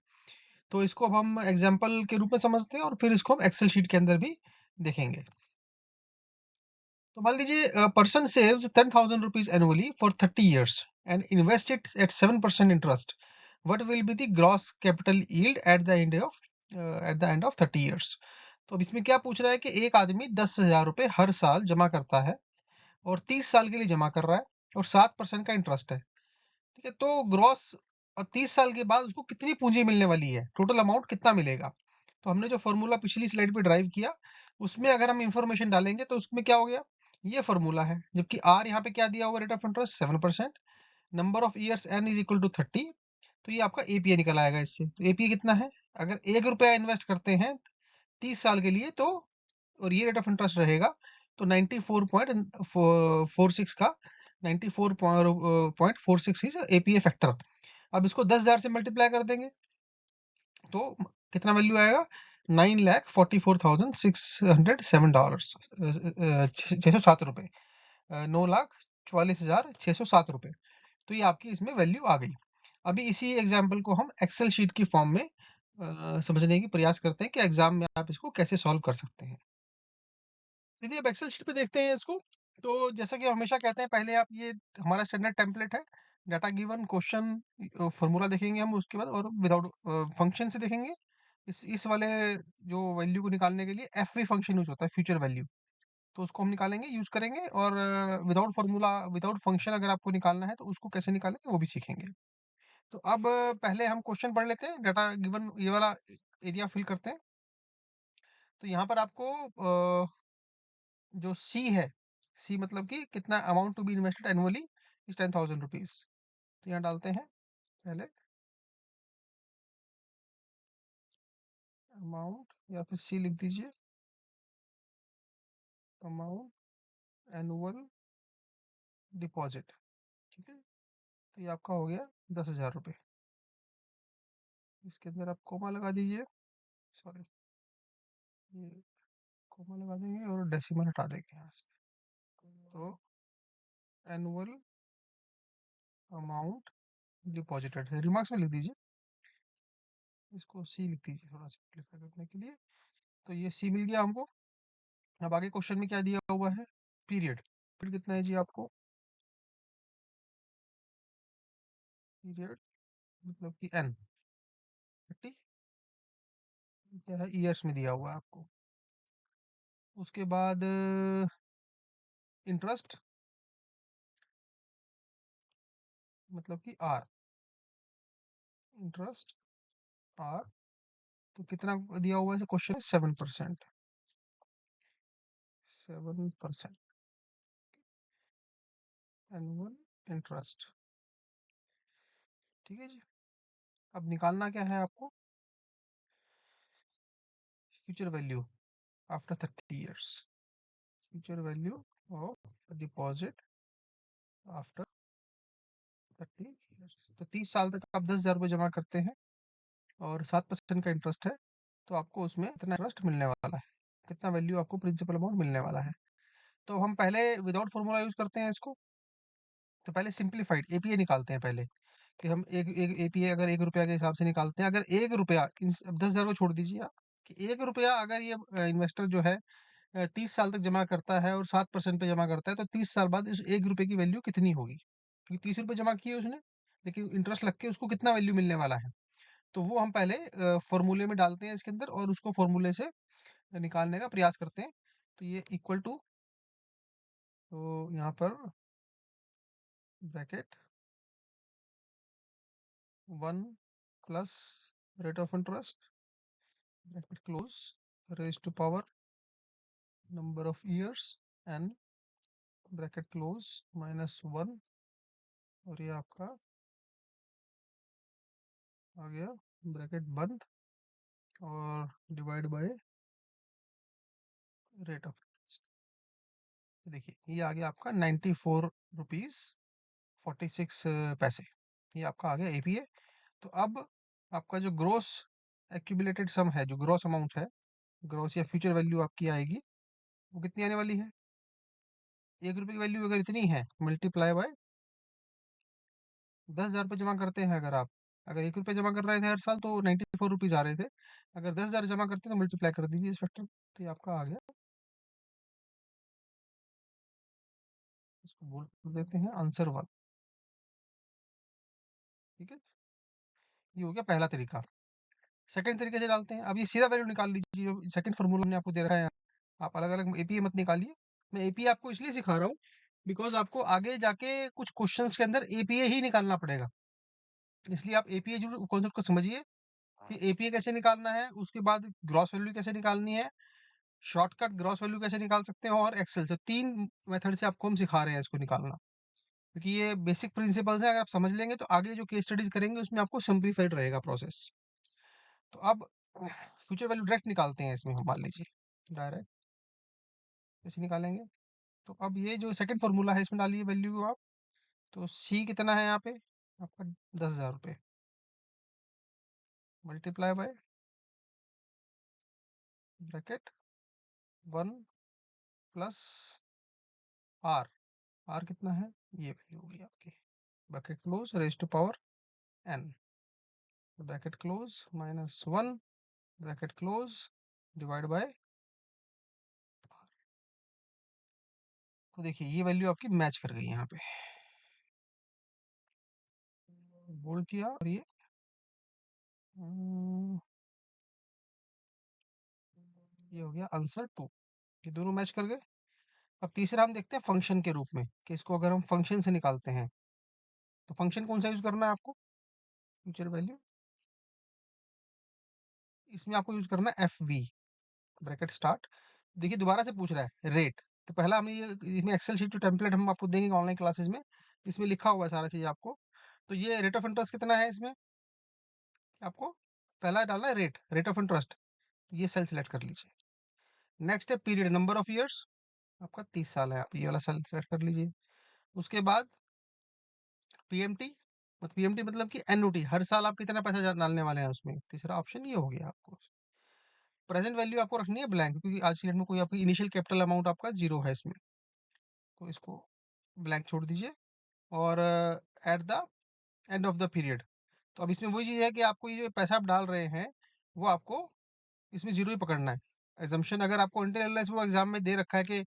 तो इसको अब हम एग्जाम्पल के रूप में समझते हैं, और फिर इसको हम एक्सेल शीट के अंदर भी देखेंगे। तो मान लीजिए person saves 10,000 rupees annually for 30 years and invest it at 7% interest. What will be the gross capital yield at the end of 30 years? तो अब इसमें क्या पूछ रहा है कि एक आदमी 10,000 रुपए हर साल जमा करता है, और 30 साल के लिए जमा कर रहा है, और 7% का इंटरेस्ट है। ठीक है, तो ग्रॉस 30 साल के बाद उसको कितनी पूंजी मिलने वाली है, टोटल अमाउंट कितना मिलेगा? तो हमने जो फॉर्मूला पिछली स्लाइड पे ड्राइव किया, उसमें अगर हम इंफॉर्मेशन डालेंगे तो उसमें क्या हो गया, ये फॉर्मूला है, जबकि आर यहाँ पे क्या दिया हुआ, rate of interest 7%, number of years n is equal to 30। तो ये आपका एपीए निकल आएगा इससे। तो एपीए कितना है, अगर 1 रुपया इन्वेस्ट करते हैं 30 साल के लिए, तो और ये रेट ऑफ इंटरेस्ट रहेगा, तो 94.46 का 94.46 इज एपीए फैक्टर। अब इसको 10,000 से मल्टीप्लाई कर देंगे, तो कितना वैल्यू आएगा, 9,44,607 डॉलर्स, 607 रुपए, 9,44,607 रुपए। तो ये आपकी इसमें वैल्यू आ गई। अभी इसी एग्जाम्पल को हम एक्सेल शीट की फॉर्म में समझने की प्रयास करते हैं कि एग्जाम में आप इसको कैसे सॉल्व कर सकते हैं। चलिए अब एक्सेल शीट पे देखते हैं इसको। तो जैसा कि हम हमेशा कहते हैं, पहले आप ये हमारा स्टैंडर्ड टेम्पलेट है, डाटा गिवन क्वेश्चन फॉर्मूला देखेंगे हम, उसके बाद और विदाउट फंक्शन से देखेंगे। इस वाले जो वैल्यू को निकालने के लिए एफ वी फंक्शन यूज होता है, फ्यूचर वैल्यू, तो उसको हम निकालेंगे, यूज करेंगे, और विदाउट फॉर्मूला विदाउट फंक्शन अगर आपको निकालना है तो उसको कैसे निकालेंगे वो भी सीखेंगे। तो अब पहले हम क्वेश्चन पढ़ लेते हैं, डाटा गिवन ये वाला एरिया फिल करते हैं। तो यहाँ पर आपको जो सी है, सी मतलब कि कितना amount to be invested annually is 10,000 rupees. तो यहाँ डालते हैं पहले अमाउंट, या फिर सी लिख दीजिए, अमाउंट एनुअल डिपॉजिट। ठीक है, तो ये आपका हो गया 10,000 रुपये। इसके अंदर आप कोमा लगा दीजिए, सॉरी, ये कोमा लगा देंगे और डेसिमल हटा देंगे यहाँ से। तो एनुअल अमाउंट डिपॉजिटेड है, रिमार्क्स में लिख दीजिए, इसको सी लिख दीजिए थोड़ा सिंप्लीफाई करने के लिए। तो ये सी मिल गया हमको। अब आगे क्वेश्चन में क्या दिया हुआ है, पीरियड। पीरियड कितना है जी आपको, पीरियड मतलब कि एन 30, क्या है ईयर्स में दिया हुआ है आपको। उसके बाद इंटरेस्ट, मतलब कि आर, इंटरेस्ट आर, तो कितना दिया हुआ है क्वेश्चन है? 7%, 7% एनुअल इंटरेस्ट। ठीक है जी। अब निकालना क्या है आपको? Future value after 30 years, future value of deposit after 30 years। तो 30 साल तक आप 10,000 रुपये जमा करते हैं और 7% का इंटरेस्ट है, तो आपको उसमें इतना इंटरेस्ट मिलने वाला है, कितना वैल्यू आपको प्रिंसिपल अमाउंट मिलने वाला है। तो हम पहले विदाउट फॉर्मूला यूज करते हैं इसको। तो पहले सिंप्लीफाइड एपीए निकालते हैं पहले, कि हम एक एक एपीए अगर 1 रुपया के हिसाब से निकालते हैं। अगर 1 रुपया, अब 10,000 को छोड़ दीजिए आप, कि 1 रुपया अगर ये इन्वेस्टर जो है 30 साल तक जमा करता है और 7% पे जमा करता है, तो 30 साल बाद इस 1 रुपए की वैल्यू कितनी होगी? क्योंकि 30 रुपए जमा किए उसने, लेकिन इंटरेस्ट लग के उसको कितना वैल्यू मिलने वाला है, तो वो हम पहले फॉर्मूले में डालते हैं इसके अंदर और उसको फॉर्मूले से निकालने का प्रयास करते हैं। तो ये इक्वल टू, तो यहाँ पर bracket 1 plus rate of interest, bracket close, raise to power number of years n, bracket close, -1, और ये आपका आ गया ब्रैकेट बंद, और divide by rate of interest. तो देखिए ये आ गया आपका 94 रुपीज 46 पैसे, ये आपका आ गया एपीए। तो अब आपका जो ग्रोस एक्यूमुलेटेड सम है, जो ग्रोस अमाउंट है, ग्रोस या फ्यूचर वैल्यू आपकी आएगी, वो कितनी आने वाली है? 1 रुपए की वैल्यू अगर इतनी है, मल्टीप्लाई बाय 10,000 रुपये जमा करते हैं अगर आप, अगर 1 रुपये जमा कर रहे थे हर साल तो 94 रुपीज आ रहे थे, अगर 10,000 जमा करते हैं तो मल्टीप्लाई कर दीजिए इस फैक्टर, तो ये आपका आ गया। इसको बोल देते हैं आंसर 1। ठीक है, ये हो गया पहला तरीका। सेकंड तरीके से डालते हैं। अब ये सीधा वैल्यू निकाल लीजिए, जो सेकंड फार्मूला हमने आपको दे रखा है। आप अलग अलग एपीए मत निकालिए, मैं एपीए आपको इसलिए सिखा रहा हूँ बिकॉज आपको आगे जाके कुछ क्वेश्चंस के अंदर एपीए ही निकालना पड़ेगा, इसलिए आप एपीए जरूर कॉन्सेप्ट को समझिए कि एपीए कैसे निकालना है, उसके बाद ग्रॉस वैल्यू कैसे निकालनी है, शॉर्टकट ग्रॉस वैल्यू कैसे निकाल सकते हैं, और एक्सेल से 3 मेथड से आपको हम सिखा रहे हैं इसको निकालना, क्योंकि ये बेसिक प्रिंसिपल्स हैं। अगर आप समझ लेंगे तो आगे जो केस स्टडीज करेंगे उसमें आपको सिंप्लीफाइड रहेगा प्रोसेस। तो अब फ्यूचर वैल्यू डायरेक्ट निकालते हैं इसमें, हम मान लीजिए डायरेक्ट कैसे निकालेंगे। तो अब ये जो सेकंड फॉर्मूला है इसमें डालिए वैल्यू को आप। तो सी कितना है यहाँ पे आपका? 10,000 रुपये, multiply by bracket 1 plus R कितना है? ये वैल्यू होगी आपकी, bracket close, raise to power n, bracket close, -1, bracket close, divide by. तो देखिए ये वैल्यू आपकी मैच कर गई यहाँ पे, बोल्ड किया, और ये हो गया आंसर 2। ये दोनों मैच कर गए। अब तीसरा हम देखते हैं फंक्शन के रूप में, कि इसको अगर हम फंक्शन से निकालते हैं तो फंक्शन कौन सा यूज करना है आपको? फ्यूचर वैल्यू, इसमें आपको यूज करना है एफ वी, ब्रैकेट स्टार्ट। देखिए दोबारा से पूछ रहा है रेट, तो पहला हम ये इसमें एक्सेल शीट जो टेम्पलेट हम आपको देंगे ऑनलाइन क्लासेस में, इसमें लिखा हुआ है सारा चीज आपको। तो ये रेट ऑफ इंटरेस्ट कितना है इसमें आपको पहला डालना है, रेट रेट ऑफ इंटरेस्ट, ये सेल सिलेक्ट कर लीजिए। नेक्स्ट है पीरियड, नंबर ऑफ ईयर्स, आपका 30 साल है, आप ये वाला सेल सिलेक्ट कर लीजिए। उसके बाद पीएमटी, मतलब पीएमटी मतलब कि एनओटी, हर साल आप कितना पैसा डालने वाले हैं उसमें, तीसरा ऑप्शन ये हो गया आपको। प्रेजेंट वैल्यू आपको रखनी है ब्लैंक, क्योंकि आज की डेट में कोई आपकी इनिशियल कैपिटल अमाउंट आपका जीरो है इसमें, तो इसको ब्लैंक छोड़ दीजिए। और at the end of the period, तो अब इसमें वही चीज़ है कि आपको ये जो पैसा आप डाल रहे हैं वो आपको इसमें जीरो ही पकड़ना है। एजम्पशन अगर आपको इंटरनल वो एग्जाम में दे रखा है कि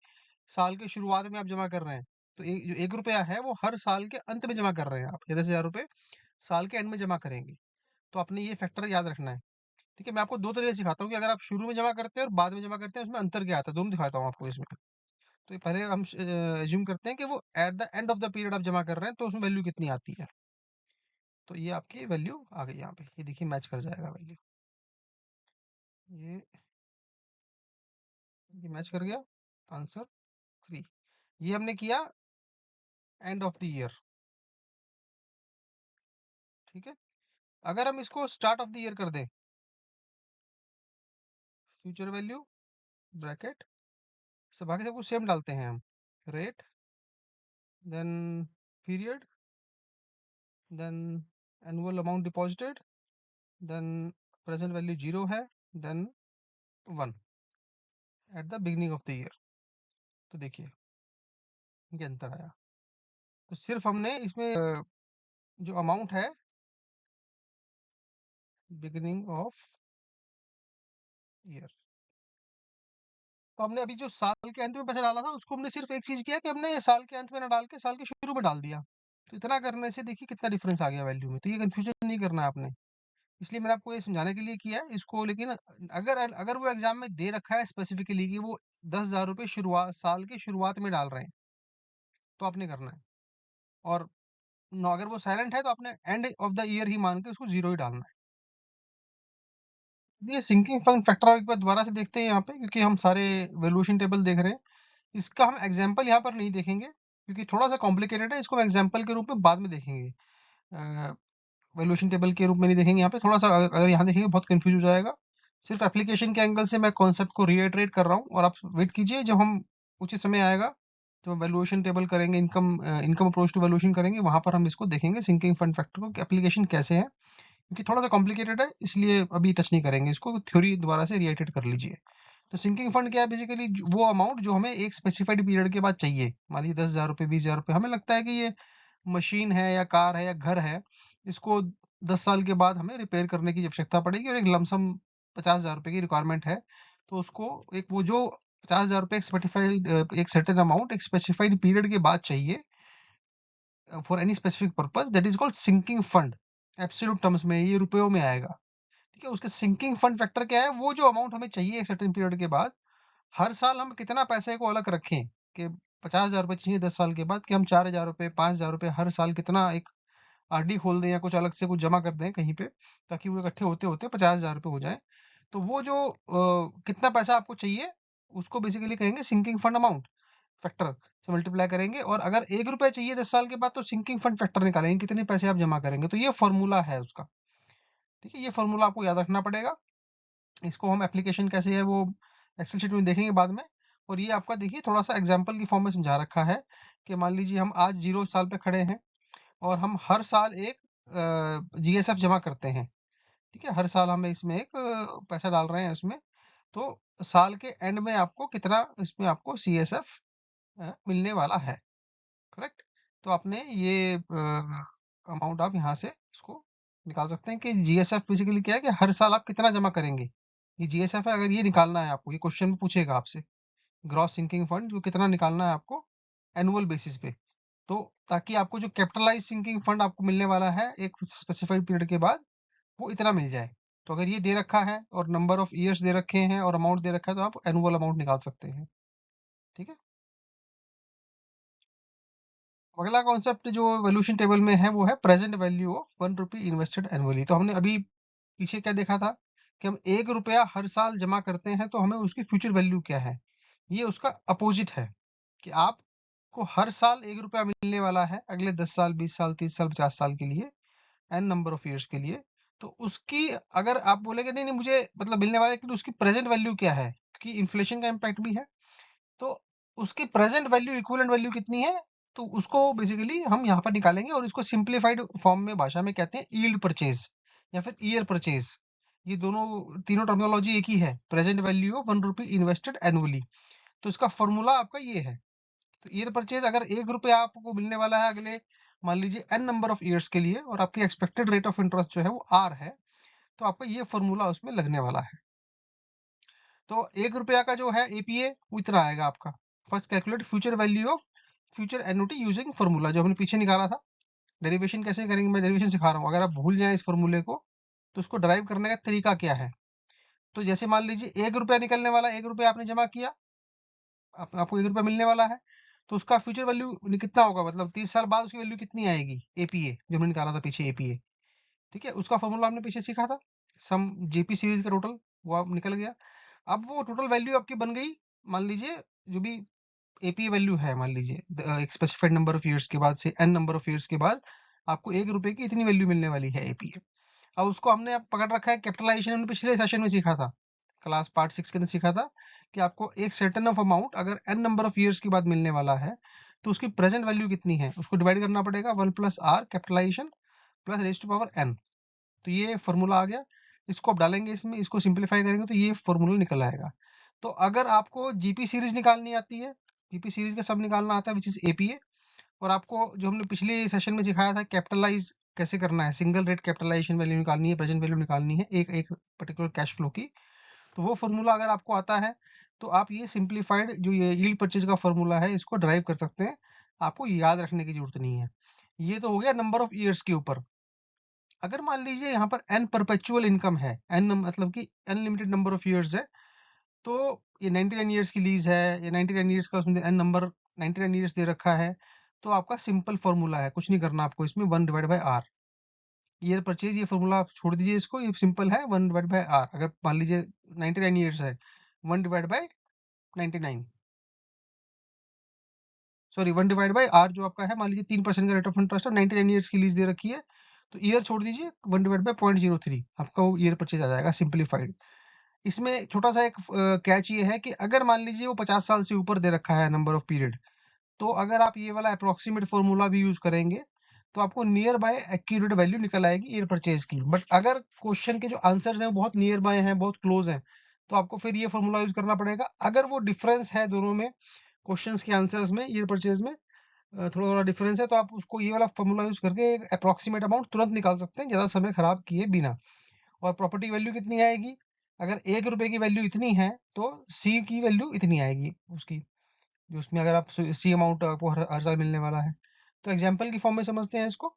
साल के शुरुआत में आप जमा कर रहे हैं, तो जो 1 रुपया है वो हर साल के अंत में जमा कर रहे हैं आप, ये 10,000 रुपये साल के एंड में जमा करेंगे। तो आपने ये फैक्टर याद रखना है ठीक है, मैं आपको 2 तरीके सिखाता हूँ कि अगर आप शुरू में जमा करते हैं और बाद में जमा करते हैं उसमें अंतर क्या आता है, दोनों दिखाता हूँ आपको इसमें। तो ये पहले हम एज्यूम करते हैं कि वो at the end of the period आप जमा कर रहे हैं तो उसमें वैल्यू कितनी आती है। तो ये आपकी वैल्यू आ गई यहाँ पे, ये देखिए मैच कर जाएगा वैल्यू। ये ये मैच कर गया, आंसर 3। ये हमने किया एंड ऑफ द ईयर, ठीक है। अगर हम इसको स्टार्ट ऑफ द ईयर कर दें, फ्यूचर वैल्यू ब्रैकेट सब बाकी सब कुछ सेम डालते हैं हम, rate, then period, then annual amount deposited, then present value 0 है, then 1 at the beginning of the year. तो देखिए ये अंतर आया। तो सिर्फ हमने इसमें जो अमाउंट है बिगिनिंग ऑफ ईयर, तो हमने अभी जो साल के अंत में पैसा डाला था उसको हमने सिर्फ एक चीज किया कि हमने साल के अंत में ना डाल के साल के शुरू में डाल दिया। तो इतना करने से देखिए कितना डिफरेंस आ गया वैल्यू में। तो ये कंफ्यूजन नहीं करना है आपने, इसलिए मैंने आपको ये समझाने के लिए किया है इसको। लेकिन अगर अगर वो एग्जाम में दे रखा है स्पेसिफिकली कि वो 10,000 रुपये शुरुआत साल के शुरुआत में डाल रहे हैं तो आपने करना है। और अगर वो साइलेंट है तो आपने एंड ऑफ द ईयर ही मान के उसको 0 ही डालना है। ये सिंकिंग फंड फैक्टर एक बार दोबारा से देखते हैं यहाँ पे, क्योंकि हम सारे वैल्यूएशन टेबल देख रहे हैं। इसका हम एग्जाम्पल यहाँ पर नहीं देखेंगे क्योंकि थोड़ा सा कॉम्प्लिकेटेड है, इसको हम एग्जाम्पल के रूप में बाद में देखेंगे। वैल्यूएशन टेबल के रूप में नहीं देखेंगे यहाँ पे, थोड़ा सा अगर यहाँ देखेंगे बहुत कंफ्यूज हो जाएगा। सिर्फ एप्लीकेशन के एंगल से मैं कॉन्सेप्ट को रिएटरेट कर रहा हूँ, और आप वेट कीजिए जब हम उचित समय आएगा तो हम वैल्यूएशन टेबल करेंगे, इनकम अप्रोच टू वैल्यूएशन करेंगे, वहां पर हम इसको देखेंगे सिंकिंग फंड फैक्टर को एप्लीकेशन कैसे है, क्योंकि थोड़ा सा कॉम्प्लिकेटेड है इसलिए अभी टच नहीं करेंगे इसको। थ्योरी दोबारा से रिएटेड कर लीजिए। तो सिंकिंग फंड क्या है, बेसिकली वो अमाउंट जो हमें एक स्पेसिफाइड पीरियड के बाद चाहिए। मान लीजिए 10,000 रुपये, 20,000 रुपये, हमें लगता है कि ये मशीन है या कार है या घर है, इसको 10 साल के बाद हमें रिपेयर करने की आवश्यकता पड़ेगी और एक लमसम 50,000 रुपये की रिक्वायरमेंट है। तो उसको एक वो जो 50,000 रुपये एक सर्टेन अमाउंट एक स्पेसिफाइड पीरियड के बाद चाहिए for any specific purpose, that is called sinking fund. Absolute terms में ये रुपयों में आएगा, ठीक है। उसके सिंकिंग फंड फैक्टर क्या है, वो जो अमाउंट हमें चाहिए एक सर्टेन पीरियड के बाद, हर साल हम कितना पैसे को अलग रखें कि 50,000 रुपये चाहिए 10 साल के बाद, कि हम 4,000 रुपये, 5,000 रुपये हर साल कितना एक आरडी खोल दें या कुछ अलग से कुछ जमा कर दें कहीं पे, ताकि वो इकट्ठे होते होते 50,000 रुपये हो जाए। तो वो जो कितना पैसा आपको चाहिए उसको बेसिकली कहेंगे सिंकिंग फंड अमाउंट फैक्टर से मल्टीप्लाई करेंगे। और अगर 1 रुपया चाहिए 10 साल के बाद तो सिंकिंग फंड फैक्टर निकालेंगे कितने पैसे आप जमा करेंगे। तो ये फॉर्मूला है उसका, ठीक है। ये फॉर्मूला आपको याद रखना पड़ेगा। इसको हम एप्लीकेशन कैसे है वो एक्सेल शीट में देखेंगे बाद में। और ये आपका देखिए थोड़ा सा एग्जाम्पल की फॉर्म में समझा रखा है कि मान लीजिए हम आज 0 साल पे खड़े हैं और हम हर साल एक जीएसएफ जमा करते हैं, ठीक है। हर साल हम इसमें एक पैसा डाल रहे हैं इसमें। तो साल के एंड में आपको कितना इसमें आपको सीएसएफ मिलने वाला है, करेक्ट। तो आपने ये अमाउंट आप यहाँ से इसको निकाल सकते हैं कि जीएसएफ बेसिकली क्या है कि हर साल आप कितना जमा करेंगे। ये जीएसएफ है, अगर ये निकालना है आपको, ये क्वेश्चन में पूछेगा आपसे ग्रॉस सिंकिंग फंड जो कितना निकालना है आपको एनुअल बेसिस पे। तो ताकि आपको जो कैपिटलाइज सिंकिंग फंड आपको मिलने वाला है एक स्पेसिफाइड पीरियड के बाद वो इतना मिल जाए। तो अगर ये दे रखा है और नंबर ऑफ ईयर्स दे रखे हैं और अमाउंट दे रखा है तो आप एनुअल अमाउंट निकाल सकते हैं, ठीक है। अगला कॉन्सेप्ट जो वैल्यूएशन टेबल में है वो है present value of 1 rupee invested annually. तो हमने अभी पीछे क्या देखा था कि हम 1 रुपया हर साल जमा करते हैं तो हमें उसकी फ्यूचर वैल्यू क्या है। ये उसका अपोजिट है कि आपको हर साल 1 रुपया मिलने वाला है अगले 10 साल, 20 साल, 30 साल, 50 साल के लिए, एन नंबर ऑफ ईयर्स के लिए। तो उसकी अगर आप बोलेंगे नहीं नहीं मुझे मतलब मिलने वाला है, लेकिन उसकी प्रेजेंट वैल्यू क्या है, क्योंकि इन्फ्लेशन का इम्पैक्ट भी है। तो उसकी प्रेजेंट वैल्यू इक्विवेलेंट वैल्यू कितनी है, तो उसको बेसिकली हम यहाँ पर निकालेंगे और इसको सिंप्लीफाइड फॉर्म में भाषा में कहते हैं यील्ड परचेज या फिर ईयर परचेज। ये दोनों तीनों टर्मिनोलॉजी एक ही है, present value of 1 rupee invested annually. तो इसका फॉर्मूला आपका ये है। तो ईयर परचेज अगर 1 रुपया आपको मिलने वाला है अगले मान लीजिए एन नंबर ऑफ ईयर्स के लिए और आपकी एक्सपेक्टेड रेट ऑफ इंटरेस्ट जो है वो आर है, तो आपका ये फॉर्मूला उसमें लगने वाला है। तो 1 रुपया का जो है एपीए वो इतना आएगा आपका। First calculate future value of future annuity using formula जो हमने पीछे निकाला था। डेरिवेशन कैसे करेंगे मैं डेरिवेशन सिखा रहा हूँ, अगर आप भूल जाएं इस फॉर्मूले को तो उसको ड्राइव करने का तरीका क्या है। तो जैसे मान लीजिए 1 रुपया निकलने वाला, 1 रुपया आपने जमा किया, आपको 1 रुपया मिलने वाला है, तो उसका फ्यूचर वैल्यू कितना होगा, मतलब 30 साल बाद उसकी वैल्यू कितनी आएगी, एपीए जो हमने निकाला था पीछे एपीए। ठीक है, उसका फॉर्मूला हमने पीछे सीखा था, सम जेपी सीरीज का टोटल, वो आप निकल गया। अब वो टोटल वैल्यू आपकी बन गई, मान लीजिए जो भी एपीए वैल्यू है, मान लीजिए एक स्पेसिफाइड नंबर ऑफ ईयर्स के बाद से एन नंबर ऑफ ईयर्स के बाद आपको 1 रुपए की इतनी वैल्यू मिलने वाली है एपीए। अब उसको हमने अब पकड़ रखा है कैपिटलाइजेशन, हमने पिछले सेशन में सीखा था, क्लास पार्ट 6 के अंदर सीखा था कि आपको एक सर्टेन ऑफ अमाउंट अगर एन नंबर ऑफ ईयर्स के बाद मिलने वाला है, तो उसकी प्रेजेंट वैल्यू कितनी है, उसको डिवाइड करना पड़ेगा 1 + r capitalization plus raise to power n। तो ये फॉर्मूला आ गया, इसको आप डालेंगे इसमें, इसको सिंप्लीफाई करेंगे तो ये फॉर्मूला निकल आएगा। तो अगर आपको जीपी सीरीज निकालनी आती है, जीपी सीरीज का सब निकालना आता है विच इज एपीए, और आपको जो हमने पिछले सेशन में सिखाया था कैपिटलाइज कैसे करना है, सिंगल रेट कैपिटलाइजेशन वैल्यू निकालनी है, प्रेजेंट वैल्यू निकालनी है एक एक पर्टिकुलर कैश फ्लो की, तो वो फॉर्मूला अगर आपको आता है तो आप ये सिंप्लीफाइड जो ये यील्ड परचेज का फॉर्मूला है इसको ड्राइव कर सकते हैं, आपको याद रखने की जरूरत नहीं है। ये तो हो गया नंबर ऑफ ईयर्स के ऊपर। अगर मान लीजिए यहाँ पर एन परपेचुअल इनकम है, एन मतलब कि अनलिमिटेड नंबर ऑफ ईयर्स है, तो ये 99 ईयर्स की लीज है, ये 99 ईयर्स का उसमें एन नंबर 99 ईयर्स दे रखा है, तो आपका सिंपल फॉर्मूला है, कुछ नहीं करना आपको इसमें, 1/r। ईयर परचेज ये फॉर्मूला आप छोड़ दीजिए इसको, ये सिंपल है 1/r। अगर मान लीजिए 99 ईयर्स है, 1/99, सॉरी 1/r जो आपका है, मान लीजिए 3% का रेट ऑफ इंटरेस्ट है, 99 ईयर्स की लीज दे रखी है, तो ईयर छोड़ दीजिए, 1/0.03 आपका वो ईयर परचेज आ जाएगा सिंप्लीफाइड। इसमें छोटा सा एक कैच ये है कि अगर मान लीजिए वो 50 साल से ऊपर दे रखा है नंबर ऑफ पीरियड, तो अगर आप ये वाला अप्रोक्सीमेट फॉर्मूला भी यूज करेंगे तो आपको नियर बाय एक्यूरेट वैल्यू निकल आएगी ईयर परचेज की। बट अगर क्वेश्चन के जो आंसर्स हैं वो बहुत नियर बाय हैं, बहुत क्लोज हैं, तो आपको फिर ये फॉर्मूला यूज करना पड़ेगा। अगर वो डिफरेंस है दोनों में, क्वेश्चंस के आंसर्स में, ईयर परचेज में थोड़ा थोड़ा डिफरेंस है, तो आप उसको ये वाला फॉर्मूला यूज करके एक अप्रोक्सीमेट अमाउंट तुरंत निकाल सकते हैं, ज्यादा समय खराब किए बिना। और प्रॉपर्टी वैल्यू कितनी आएगी, अगर 1 रुपए की वैल्यू इतनी है तो सी की वैल्यू इतनी आएगी उसकी, जो उसमें अगर आप सी अमाउंट आपको हर साल मिलने वाला है। तो एग्जाम्पल की फॉर्म में समझते हैं इसको।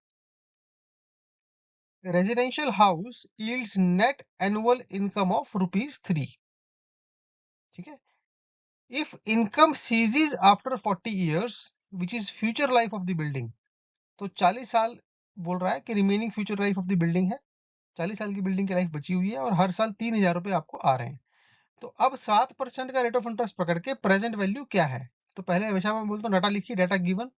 Residential house yields net annual income of ₹3। ठीक है, if income ceases after 40 years which is future life of the building, तो 40 साल बोल रहा है कि remaining future life of the building है, 40 साल की बिल्डिंग की लाइफ बची हुई है और हर साल 3,000 रुपए आपको आ रहे हैं। तो अब 7% का रेट ऑफ इंटरेस्ट पकड़ के प्रेजेंट वैल्यू क्या है, तो पहले हमेशा मैं बोलता हूँ डाटा लिखिए, डाटा गिवन,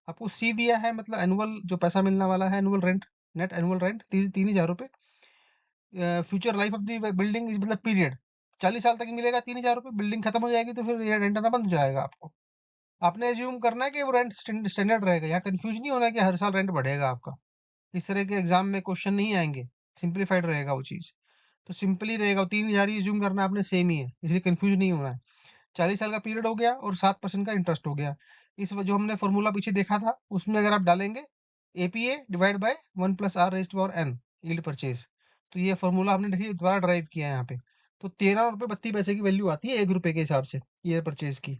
आपको सी दिया है, मतलब एनुअल जो पैसा मिलने वाला है, annual rent, net annual rent 3,000 रुपए। Future life of the building is मतलब पीरियड, 40 साल तक मिलेगा 3,000 रुपए, बिल्डिंग खत्म हो जाएगी तो फिर ये रेंट आना बंद हो जाएगा आपको। आपने एज्यूम करना है कि वो रेंट स्टैंडर्ड रहेगा, यहाँ कंफ्यूज नहीं होना कि हर साल रेंट बढ़ेगा आपका, इस तरह के एग्जाम में क्वेश्चन नहीं आएंगे, सिंप्लीफाइड रहेगा वो चीज। तो सिंपली रहेगा, 3,000 ही एज्यूम करना है आपने, सेम ही है, इसलिए कंफ्यूज नहीं होना है। 40 साल का पीरियड हो गया और 7% का इंटरेस्ट हो गया। जो हमने फॉर्मूला पीछे देखा था उसमें अगर आप डालेंगे APA divide by 1 + r⁻n yield purchase, तो ये फॉर्मूला हमने देखिए दोबारा ड्राइव किया है यहाँ पे। तो 13 रुपए 32 पैसे की वैल्यू आती है 1 रुपए के हिसाब से ईयर परचेज की।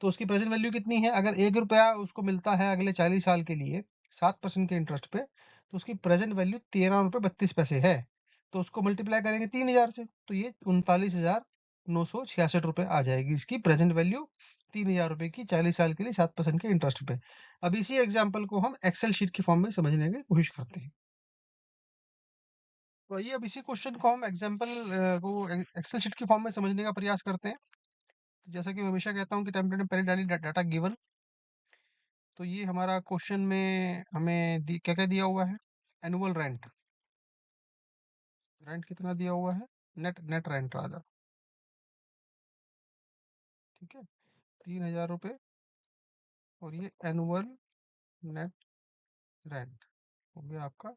तो उसकी प्रेजेंट वैल्यू कितनी है, अगर 1 रुपया उसको मिलता है अगले 40 साल के लिए 7% के इंटरेस्ट पे, तो उसकी प्रेजेंट वैल्यू 13 रुपए 32 पैसे है। तो उसको मल्टीप्लाई करेंगे 3,000 से, तो ये 39,966 रुपए आ जाएगी इसकी प्रेजेंट वैल्यू, 3,000 रुपए की 40 साल के लिए 7% के इंटरेस्ट पे। अब इसी एग्जाम्पल को हम एक्सेल शीट की फॉर्म में समझने की कोशिश करते हैं। तो आइए अब इसी क्वेश्चन को हम एग्जाम्पल को एक्सेल शीट की फॉर्म में समझने का प्रयास करते हैं। तो जैसा कि मैं हमेशा कहता हूँ कि टेम्पलेट में पहले डाली डाटा गिवन। तो ये हमारा क्वेश्चन में हमें क्या क्या दिया हुआ है, एनुअल रेंट, रेंट कितना दिया हुआ है, नेट नेट रेंट रादर, ठीक है, 3,000 रुपये, और ये एनुअल नेट रेंट हो गया आपका।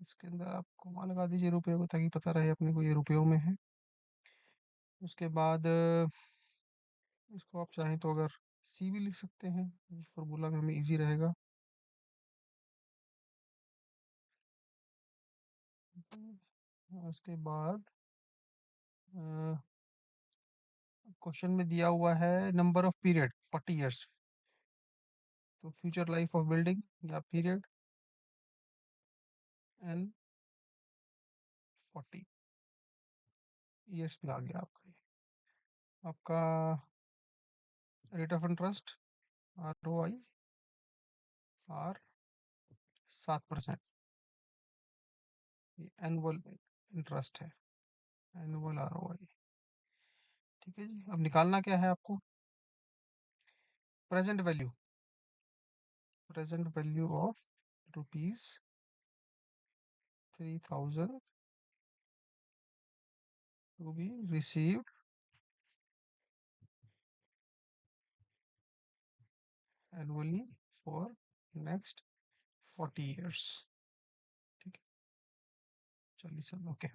इसके अंदर आप कॉमा लगा दीजिए रुपये को, ताकि पता रहे अपने को ये रुपयों में है। उसके बाद इसको आप चाहें तो अगर सी भी लिख सकते हैं, फॉर्मूला में हमें इजी रहेगा। उसके बाद क्वेश्चन में दिया हुआ है नंबर ऑफ पीरियड 40 ईयर्स, तो फ्यूचर लाइफ ऑफ बिल्डिंग या पीरियड एन 40। ईयर्स में आ गया आपका ये। आपका rate of interest ROI R 7%। ये एनुअल इंटरेस्ट है, एनुअल ROI। ठीक है जी, अब निकालना क्या है आपको? Present value, present value of ₹3000 to be received annually for next 40 years। ठीक है, चलिए सर, ओके।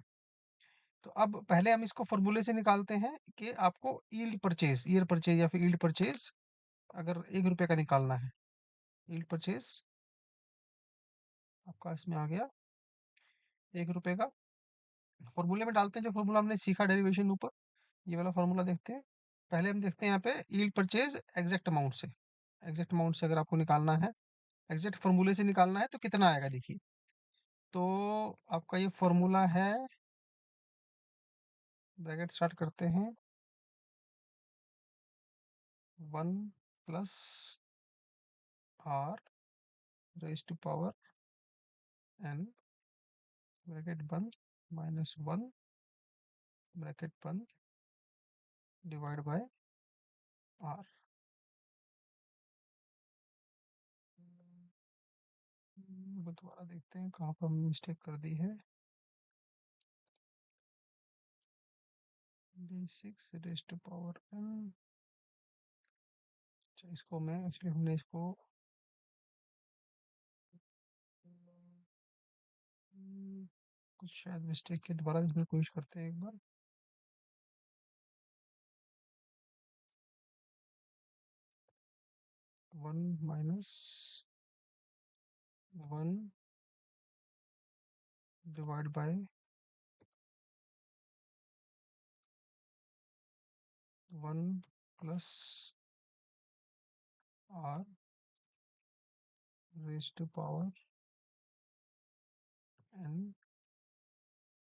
तो अब पहले हम इसको फॉर्मूले से निकालते हैं कि आपको यील्ड परचेज, ईयर परचेज या फिर यील्ड परचेज अगर ₹1 का निकालना है, यील्ड परचेज आपका इसमें आ गया ₹1 का। फॉर्मूले में डालते हैं जो फॉर्मूला हमने सीखा डेरिवेशन ऊपर, ये वाला फॉर्मूला देखते हैं। पहले हम देखते हैं यहाँ पे यील्ड परचेज एग्जैक्ट अमाउंट से, एग्जैक्ट अमाउंट से अगर आपको निकालना है, एग्जैक्ट फॉर्मूले से निकालना है तो कितना आएगा देखिए। तो आपका ये फॉर्मूला है, ब्रैकेट स्टार्ट करते हैं, 1+r⁴n ब्रैकेट बंद -1 ब्रैकेट बंद डिवाइड बाय r। दोबारा देखते हैं कहाँ पर मिस्टेक कर दी है। d6⁴n। अच्छा, इसको मैं एक्चुअली हमने इसको कुछ शायद मिस्टेक के, दोबारा इसमें कोशिश करते हैं एक बार। 1 - 1 डिवाइड बाय 1+r⁴n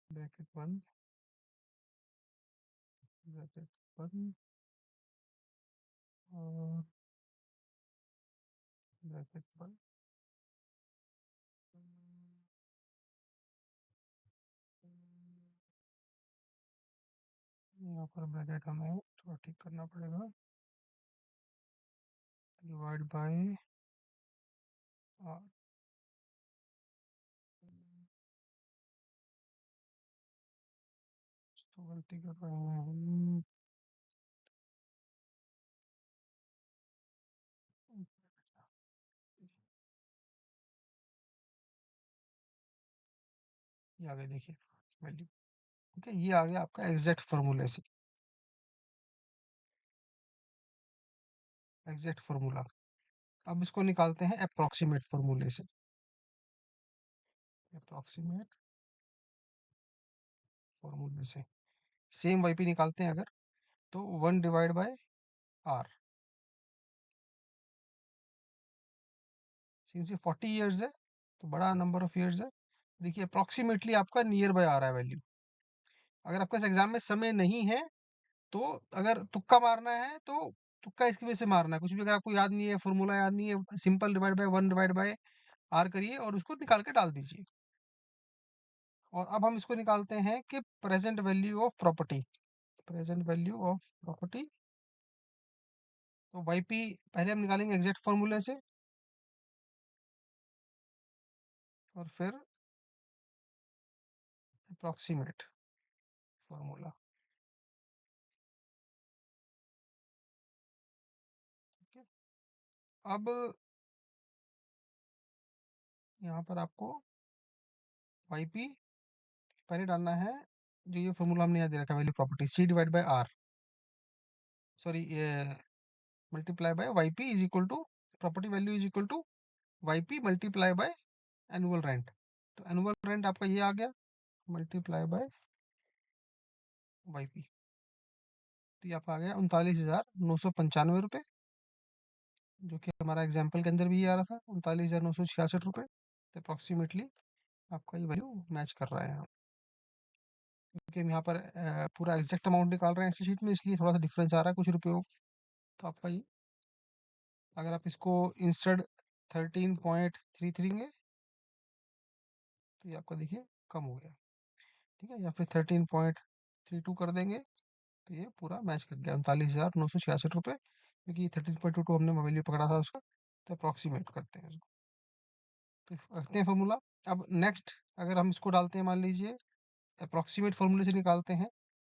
ब्रैकेट बंद ब्रैकेट बंद और ब्रैकेट बंद। यहाँ पर ब्रैकेट हमें थोड़ा ठीक करना पड़ेगा, डिवाइड बाय r। तो गलती कर रहे हैं हम। ये आ गया देखिए वैल्यू। ठीक है, ये आ गया आपका एग्जैक्ट फॉर्मूले से, एग्जैक्ट फॉर्मूला। अब इसको निकालते हैं अप्रोक्सीमेट फॉर्मूले से, अप्रोक्सीमेट फॉर्मूले से सेम वाईपी निकालते हैं अगर, तो 1 डिवाइड बाय r। सिंस ये 40 ईयर्स है तो बड़ा नंबर ऑफ ईयर्स है। देखिए अप्रोक्सीमेटली आपका नियर बाय आ रहा है वैल्यू। अगर आपके पास एग्जाम में समय नहीं है तो अगर तुक्का मारना है तो तुक्का इसकी वजह से मारना है, कुछ भी अगर आपको याद नहीं है, फॉर्मूला याद नहीं है, simple divide by 1 divide bye r करिए और उसको निकाल के डाल दीजिए। और अब हम इसको निकालते हैं कि present value of property, present value of property. तो वाईपी पहले हम निकालेंगे एग्जैक्ट फॉर्मूले से और फिर अप्रोक्सीमेट फॉर्मूला। ठीक है, अब यहाँ पर आपको वाईपी पहले डालना है, जो ये फॉर्मूला हमने यहाँ दे रखा है, value property C divide by R, sorry multiply by YP is equal to, property value is equal to YP multiply by annual rent. तो एनुअल रेंट आपका ये आ गया मल्टीप्लाई बाय वाईपी। तो ये आपका आ गया 39,995 रुपये, जो कि हमारा एग्जाम्पल के अंदर भी ये आ रहा था 39,966 रुपये। तो अप्रॉक्सीमेटली आपका ये वैल्यू मैच कर रहा है यहाँ। क्योंकि हम यहाँ पर पूरा एग्जैक्ट अमाउंट निकाल रहे हैं एक्सेल शीट में, इसलिए थोड़ा सा डिफरेंस आ रहा है कुछ रुपयों। तो आपका ये, अगर आप इसको इंस्टेड 13.33 लेंगे तो ये आपका देखिए कम हो गया, ठीक है, या फिर 13.32 कर देंगे तो ये पूरा मैच कर गया, 39,966 रुपये, क्योंकि 13.22 हमने वैल्यू पकड़ा था उसका। तो अप्रोक्सीमेट करते हैं उसको, तो रखते हैं फॉर्मूला। अब नेक्स्ट, अगर हम इसको डालते हैं, मान लीजिए अप्रोक्सीमेट फॉर्मूले से निकालते हैं,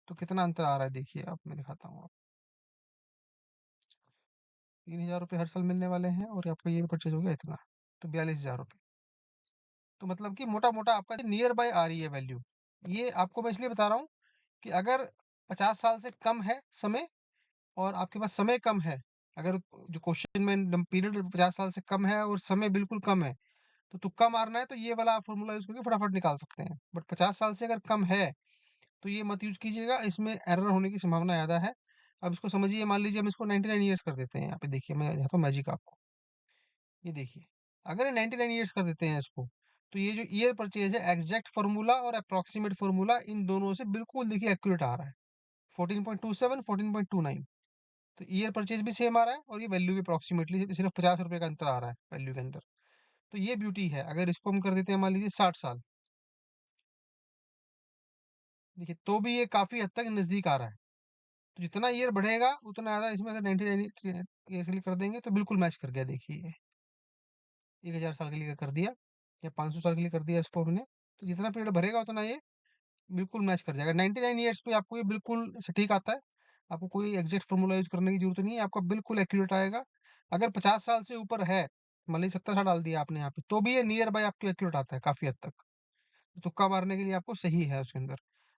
तो कितना अंतर आ रहा है देखिए, आप मैं दिखाता हूँ आप। 3,000 रुपये हर साल मिलने वाले हैं, और आपका ये परचेज हो गया इतना, तो 42,000 रुपये। तो मतलब कि मोटा मोटा आपका नियर बाय आ रही है वैल्यू। ये आपको मैं इसलिए बता रहा हूँ कि अगर 50 साल से कम है समय, और आपके पास समय कम है, अगर जो क्वेश्चन में पीरियड 50 साल से कम है और समय बिल्कुल कम है, तो तुक्का मारना है तो ये वाला फॉर्मूला यूज करके फटाफट निकाल सकते हैं। बट 50 साल से अगर कम है तो ये मत यूज कीजिएगा, इसमें एरर होने की संभावना ज्यादा है। अब इसको समझिए, मान लीजिए हम इसको 99 ईयर्स कर देते हैं, यहाँ पे देखिए मैं यहाँ तो मैजिक आपको, ये देखिए, अगर 99 ईयर्स कर देते हैं इसको, तो ये जो ईयर परचेज है, एग्जैक्ट फार्मूला और अप्रोक्सीमेट फार्मूला, इन दोनों से बिल्कुल देखिए एक्यूरेट आ रहा है, 14.27, 14.29। तो ईयर परचेज भी सेम आ रहा है, और ये वैल्यू भी अप्रोक्सीमेटली सिर्फ 50 रुपए का अंतर आ रहा है वैल्यू के अंदर। तो ये ब्यूटी है। अगर इसको हम कर देते हैं मान लीजिए 60 साल, देखिए तो भी ये काफी हद तक नजदीक आ रहा है। तो जितना ईयर बढ़ेगा उतना ज्यादा इसमें, अगर 99 ईयर के लिए कर देंगे तो बिल्कुल मैच कर गया, देखिए ये 1,000 साल के लिए कर दिया, या 500 साल के लिए कर दिया इसको हमने, तो जितना पीरियड भरेगा उतना ये बिल्कुल मैच कर जाएगा। 99 ईयर्स पे आपको ये बिल्कुल सटीक आता है, आपको कोई एग्जैक्ट फॉर्मूला यूज करने की जरूरत नहीं है, आपका बिल्कुल एक्यूरेट आएगा। अगर 50 साल से ऊपर है, मान लीजिए 70 साल डाल दिया आपने यहाँ पे, तो भी ये नियर बाय आपको एक्यूरेट आता है काफी हद तक। तो तुक्का मारने के लिए आपको सही है उसके अंदर।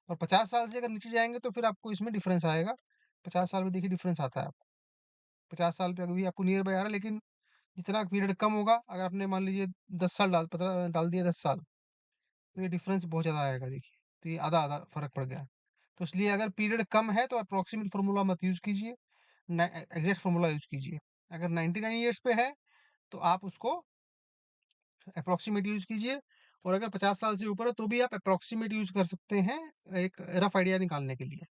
और 50 साल से अगर नीचे जाएंगे तो फिर आपको इसमें डिफरेंस आएगा। 50 साल में देखिए डिफरेंस आता है आपको, 50 साल पे अभी आपको नियर बाय आ रहा है, लेकिन जितना पीरियड कम होगा, अगर आपने मान लीजिए 10 साल डाल दिया 10 साल, तो ये डिफरेंस बहुत ज़्यादा आएगा देखिए। तो ये आधा आधा फर्क पड़ गया। तो इसलिए अगर पीरियड कम है तो अप्रोक्सीमेट फार्मूला मत यूज कीजिए, एग्जैक्ट फार्मूला यूज कीजिए। अगर 99 ईयर्स पे है तो आप उसको अप्रोक्सीमेट यूज कीजिए, और अगर 50 साल से ऊपर है तो भी आप अप्रोक्सीमेट यूज कर सकते हैं, एक रफ आइडिया निकालने के लिए।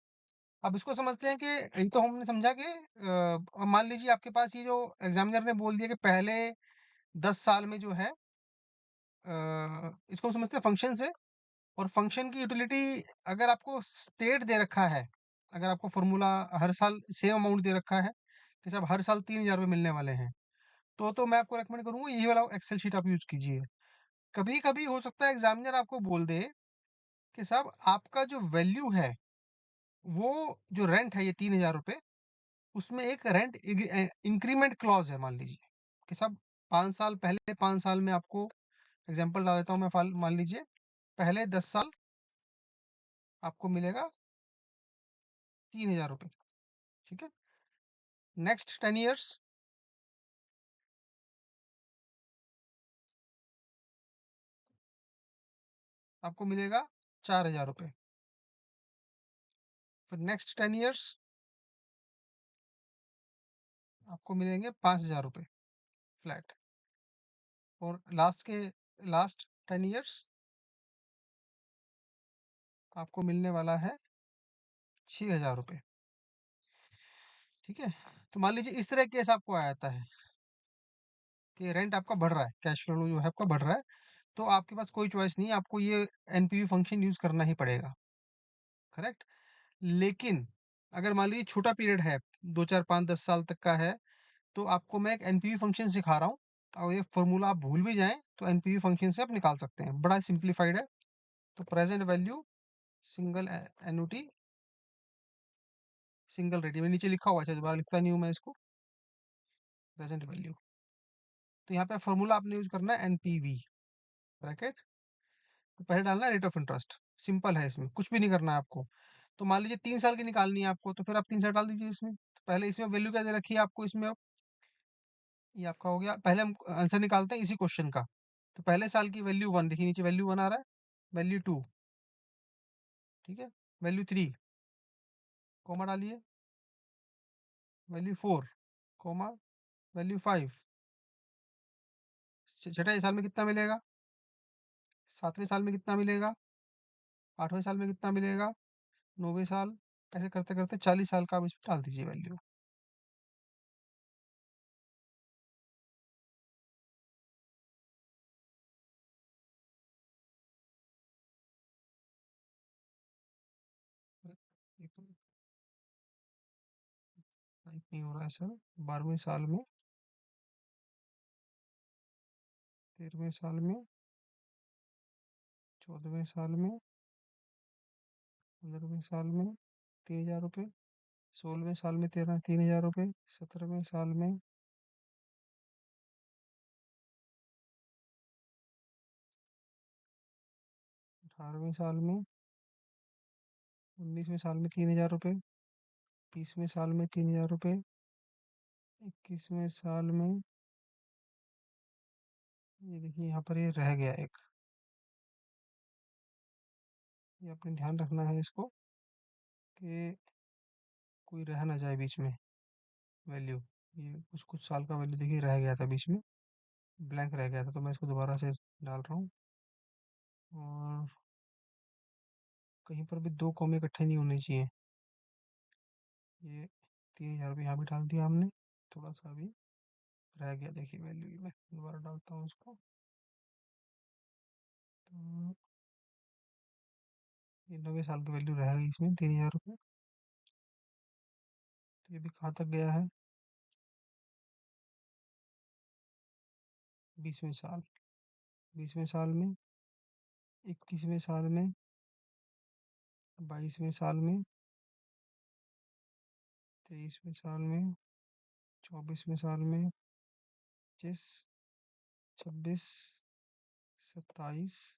अब इसको समझते हैं कि ये तो हमने समझा कि अब मान लीजिए आपके पास ये जो एग्जामिनर ने बोल दिया कि पहले 10 साल में जो है, इसको हम समझते हैं फंक्शन से। और फंक्शन की यूटिलिटी, अगर आपको स्टेट दे रखा है, अगर आपको फॉर्मूला हर साल सेम अमाउंट दे रखा है कि साहब हर साल 3,000 रुपये मिलने वाले हैं, तो मैं आपको रेकमेंड करूंगा यही वाला एक्सेल शीट आप यूज कीजिए। कभी कभी हो सकता है एग्जामिनर आपको बोल दे कि साहब आपका जो वैल्यू है, वो जो रेंट है ये 3,000 रुपये, उसमें एक रेंट इंक्रीमेंट क्लॉज है, मान लीजिए कि साहब 5 साल पहले, 5 साल में आपको, एग्जाम्पल डाल देता हूँ मैं, मान लीजिए पहले 10 साल आपको मिलेगा 3,000 रुपये, ठीक है। नेक्स्ट 10 ईयर्स आपको मिलेगा 4,000 रुपये। फिर नेक्स्ट 10 ईयर्स आपको मिलेंगे 5,000 रुपये फ्लैट। और लास्ट 10 ईयर्स आपको मिलने वाला है 6,000 रुपये, ठीक है। तो मान लीजिए इस तरह केस आपको आ जाता है कि रेंट आपका बढ़ रहा है, कैश फ्लो जो है आपका बढ़ रहा है, तो आपके पास कोई चॉइस नहीं है, आपको ये एनपीवी फंक्शन यूज करना ही पड़ेगा, करेक्ट। लेकिन अगर मान लीजिए छोटा पीरियड है, 2 4 5 10 साल तक का है, तो आपको मैं एक एनपीवी फंक्शन सिखा रहा हूँ, और ये फॉर्मूला आप भूल भी जाएं तो एनपीवी फंक्शन से आप निकाल सकते हैं, बड़ा सिंप्लीफाइड है। तो present value single annuity single rate, में नीचे लिखा हुआ है, दोबारा लिखता नहीं हूँ मैं इसको, प्रेजेंट वैल्यू। तो यहाँ पे फॉर्मूला आपने यूज करना है एनपीवी ब्रैकेट, तो पहले डालना है रेट ऑफ इंटरेस्ट, सिंपल है, इसमें कुछ भी नहीं करना है आपको। तो मान लीजिए 3 साल की निकालनी है आपको, तो फिर आप 3 साल डाल दीजिए इसमें। तो पहले इसमें वैल्यू क्या दे रखी है आपको इसमें, अब ये आपका हो गया, पहले हम आंसर निकालते हैं इसी क्वेश्चन का। तो पहले साल की वैल्यू 1, देखिए नीचे वैल्यू 1 आ रहा है, वैल्यू 2, ठीक है, वैल्यू 3, कॉमा डालिए, वैल्यू 4, कॉमा, वैल्यू 5। छठे साल में कितना मिलेगा, 7वें साल में कितना मिलेगा, 8वें साल में कितना मिलेगा, 9वें साल, ऐसे करते करते 40 साल का आप इसमें डाल दीजिए वैल्यू। एक टाइप नहीं हो रहा है सर। 12वें साल में, 13वें साल में, 14वें साल में, 15वें साल में 3,000 रुपये, 16वें साल में 3,000 रुपये, 17वें साल में, 18वें साल में, 19वें साल में 3,000 रुपये, 20वें साल में 3,000 रुपये, 21वें साल में, ये देखिए यहाँ पर ये रह गया एक, ये अपने ध्यान रखना है इसको कि कोई रह ना जाए बीच में वैल्यू। ये कुछ कुछ साल का वैल्यू देखिए रह गया था बीच में, ब्लैंक रह गया था, तो मैं इसको दोबारा से डाल रहा हूँ। और कहीं पर भी दो कॉमे इकट्ठे नहीं होने चाहिए। ये 3,000 रुपये यहाँ भी डाल दिया हमने, थोड़ा सा अभी रह गया, देखिए वैल्यू मैं दोबारा डालता हूँ उसको। तो ये 90 साल की वैल्यू रह गई इसमें 3,000 रुपये। तो ये भी कहाँ तक गया है, 20वें साल, 20वें साल में, 21वें साल में, 22वें साल में, 23वें साल में, 24वें साल में, 25, 26, 27,